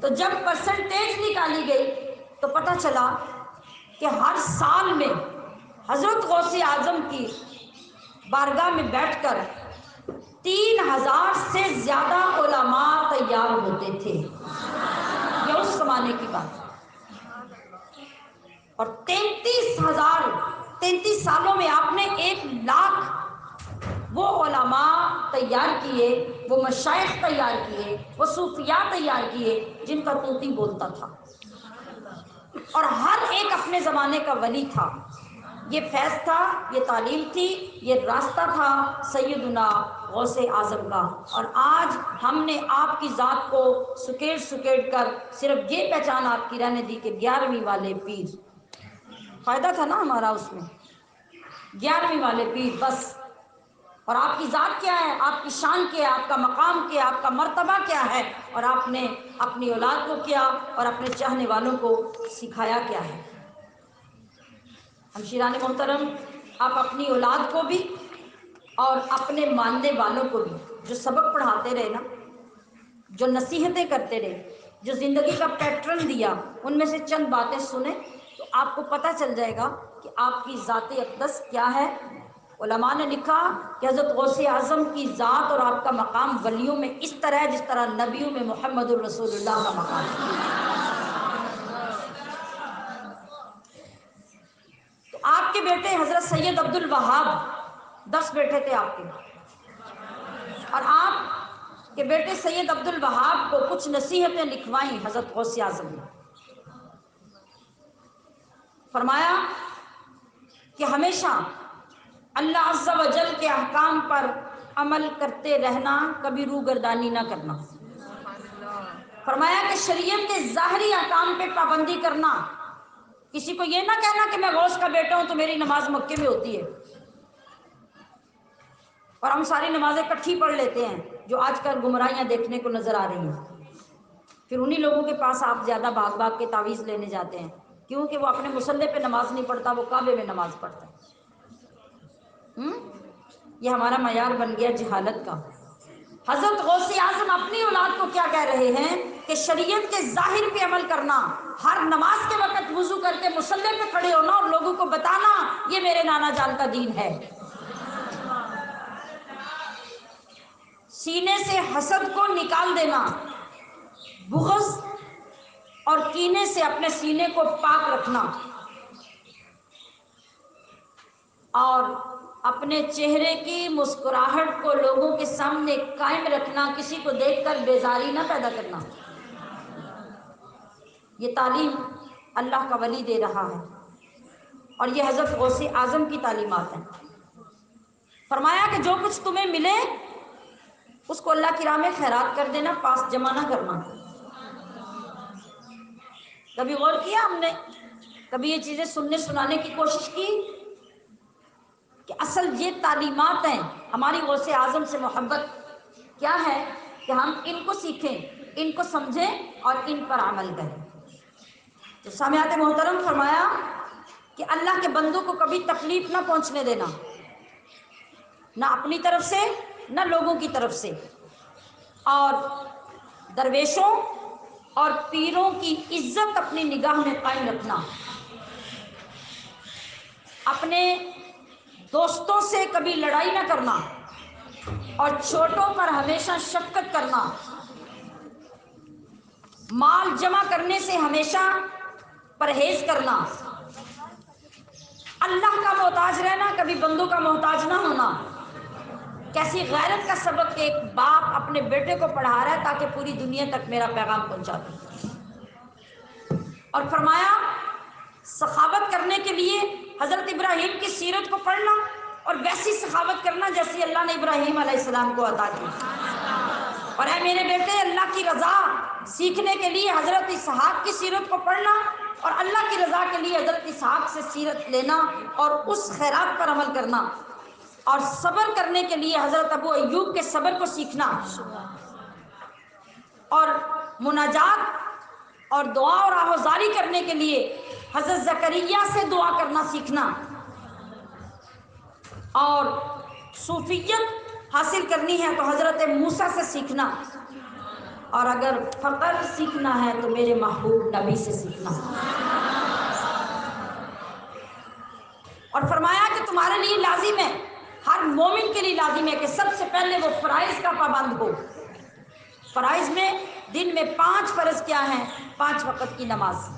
تو جب پرسنٹیج نکالی گئی تو پتہ چلا کہ ہر سال میں حضرت غوث اعظم کی بارگاہ میں بیٹھ کر 3000 سے زیادہ علماء تیار ہوتے تھے، یہ اس زمانے کی بات ہے۔ اور 33 سالوں میں آپ نے 1 لاکھ وہ علماء تیار کیے، وہ مشائخ تیار کیے، وہ صوفیاء تیار کیے جن کا طوطی بولتا تھا، اور ہر ایک اپنے زمانے کا ولی تھا۔ یہ فیض تھا، یہ تعلیم تھی، یہ راستہ تھا سیدنا غوث اعظم کا۔ اور آج ہم نے آپ کی ذات کو سکیڑ کر صرف یہ پہچان آپ کی رہنے دی کہ 11ویں والے پیر، فائدہ تھا نا ہمارا اس میں، 11ویں والے پیر بس۔ اور آپ کی ذات کیا ہے، آپ کی شان کیا ہے، آپ کا مقام کیا ہے، آپ کا مرتبہ کیا ہے، اور آپ نے اپنی اولاد کو کیا اور اپنے چاہنے والوں کو سکھایا کیا ہے۔ ہمشیران محترم، آپ اپنی اولاد کو بھی اور اپنے ماننے والوں کو بھی جو سبق پڑھاتے رہے نا، جو نصیحتیں کرتے رہے، جو زندگی کا پیٹرن دیا، ان میں سے چند باتیں سنیں تو آپ کو پتہ چل جائے گا کہ آپ کی ذات اقدس کیا ہے۔ علماء نے لکھا کہ حضرت غوث اعظم کی ذات اور آپ کا مقام ولیوں میں اس طرح ہے جس طرح نبیوں میں محمد الرسول اللہ کا مقام ہے۔ تو آپ کے بیٹے حضرت سید عبد الوہاب 10 بیٹے تھے آپ کے، اور آپ کے بیٹے سید عبد الوہاب کو کچھ نصیحتیں لکھوائیں حضرت غوث اعظم نے۔ فرمایا کہ ہمیشہ اللہ عز و جل کے احکام پر عمل کرتے رہنا، کبھی روگردانی نہ کرنا۔ فرمایا کہ شریعت کے ظاہری احکام پہ پابندی کرنا، کسی کو یہ نہ کہنا کہ میں غوث کا بیٹا ہوں تو میری نماز مکے میں ہوتی ہے اور ہم ساری نمازیں اکٹھی پڑھ لیتے ہیں، جو آج کل گمراہیاں دیکھنے کو نظر آ رہی ہیں۔ پھر انہی لوگوں کے پاس آپ زیادہ بھاگ کے تعویذ لینے جاتے ہیں، کیونکہ وہ اپنے مصلی پہ نماز نہیں پڑھتا، وہ کعبے میں نماز پڑھتا ہے۔ یہ ہمارا معیار بن گیا جہالت کا۔ حضرت غوث اعظم اپنی اولاد کو کیا کہہ رہے ہیں کہ شریعت کے ظاہر پہ عمل کرنا، ہر نماز کے وقت وضو کر کے مصلی پہ کھڑے ہونا اور لوگوں کو بتانا یہ میرے نانا جان کا دین ہے۔ سینے سے حسد کو نکال دینا، بغض اور کینے سے اپنے سینے کو پاک رکھنا، اور اپنے چہرے کی مسکراہٹ کو لوگوں کے سامنے قائم رکھنا، کسی کو دیکھ کر بیزاری نہ پیدا کرنا۔ یہ تعلیم اللہ کا ولی دے رہا ہے، اور یہ حضرت غوث اعظم کی تعلیمات ہیں۔ فرمایا کہ جو کچھ تمہیں ملے اس کو اللہ کی راہ میں خیرات کر دینا، پاس جمع نہ کرنا۔ کبھی غور کیا ہم نے، کبھی یہ چیزیں سننے سنانے کی کوشش کی کہ اصل یہ تعلیمات ہیں ہماری غوث اعظم سے محبت کیا ہے کہ ہم ان کو سیکھیں، ان کو سمجھیں اور ان پر عمل کریں۔ تو سامعات محترم، فرمایا کہ اللہ کے بندوں کو کبھی تکلیف نہ پہنچنے دینا، نہ اپنی طرف سے نہ لوگوں کی طرف سے، اور درویشوں اور پیروں کی عزت اپنی نگاہ میں قائم رکھنا، اپنے دوستوں سے کبھی لڑائی نہ کرنا اور چھوٹوں پر ہمیشہ شفقت کرنا، مال جمع کرنے سے ہمیشہ پرہیز کرنا، اللہ کا محتاج رہنا، کبھی بندوں کا محتاج نہ ہونا۔ کیسی غیرت کا سبق کہ ایک باپ اپنے بیٹے کو پڑھا رہا ہے تاکہ پوری دنیا تک میرا پیغام پہنچا دے۔ اور فرمایا سخاوت کرنے کے لیے حضرت ابراہیم کی سیرت کو پڑھنا اور ویسی سخاوت کرنا جیسی اللہ نے ابراہیم علیہ السلام کو عطا کی۔ اور اے میرے بیٹے، اللہ کی رضا سیکھنے کے لیے حضرت اسحاق کی سیرت کو پڑھنا اور اللہ کی رضا کے لیے حضرت اسحاق سے سیرت لینا اور اس خیرات پر عمل کرنا، اور صبر کرنے کے لیے حضرت ابو ایوب کے صبر کو سیکھنا، اور مناجات اور دعا اور آہوزاری کرنے کے لیے حضرت زکریا سے دعا کرنا سیکھنا، اور صوفیت حاصل کرنی ہے تو حضرت موسیٰ سے سیکھنا، اور اگر فقر سیکھنا ہے تو میرے محبوب نبی سے سیکھنا۔ اور فرمایا کہ تمہارے لیے لازم ہے، ہر مومن کے لیے لازم ہے کہ سب سے پہلے وہ فرائض کا پابند ہو۔ فرائض میں دن میں 5 فرض کیا ہیں؟ 5 وقت کی نماز،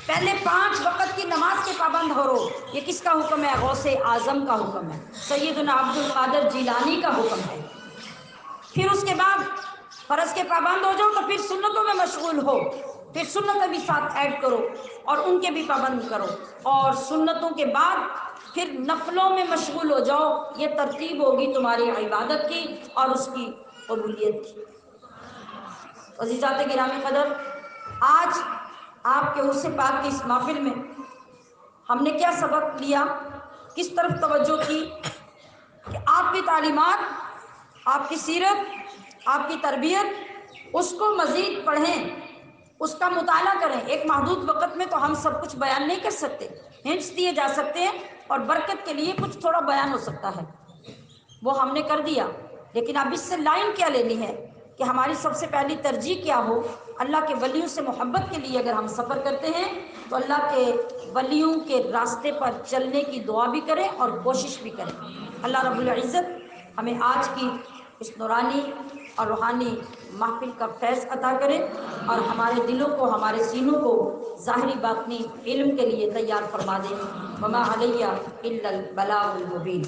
پہلے 5 وقت کی نماز کے پابند ہو۔ یہ کس کا حکم ہے؟ غوث اعظم کا حکم ہے، سیدنا عبد القادر جیلانی کا حکم ہے۔ پھر اس کے بعد فرض کے پابند ہو جاؤ تو پھر سنتوں میں مشغول ہو، پھر سنتیں بھی ساتھ ایڈ کرو اور ان کے بھی پابند کرو، اور سنتوں کے بعد پھر نفلوں میں مشغول ہو جاؤ۔ یہ ترتیب ہوگی تمہاری عبادت کی اور اس کی قبولیت کی۔ عزیزات گرامی قدر، آج آپ کے حسن پاک کی اس محفل میں ہم نے کیا سبق لیا، کس طرف توجہ کی کہ آپ کی تعلیمات، آپ کی سیرت، آپ کی تربیت، اس کو مزید پڑھیں، اس کا مطالعہ کریں۔ ایک محدود وقت میں تو ہم سب کچھ بیان نہیں کر سکتے، ہنٹس دیے جا سکتے ہیں اور برکت کے لیے کچھ تھوڑا بیان ہو سکتا ہے، وہ ہم نے کر دیا۔ لیکن اب اس سے لائن کیا لینی ہے کہ ہماری سب سے پہلی ترجیح کیا ہو؟ اللہ کے ولیوں سے محبت کے لیے اگر ہم سفر کرتے ہیں تو اللہ کے ولیوں کے راستے پر چلنے کی دعا بھی کریں اور کوشش بھی کریں۔ اللہ رب العزت ہمیں آج کی اس نورانی اور روحانی محفل کا فیض عطا کرے اور ہمارے دلوں کو، ہمارے سینوں کو ظاہری باطنی علم کے لیے تیار فرما دے۔ وما علیہ الا البلاغ المبین۔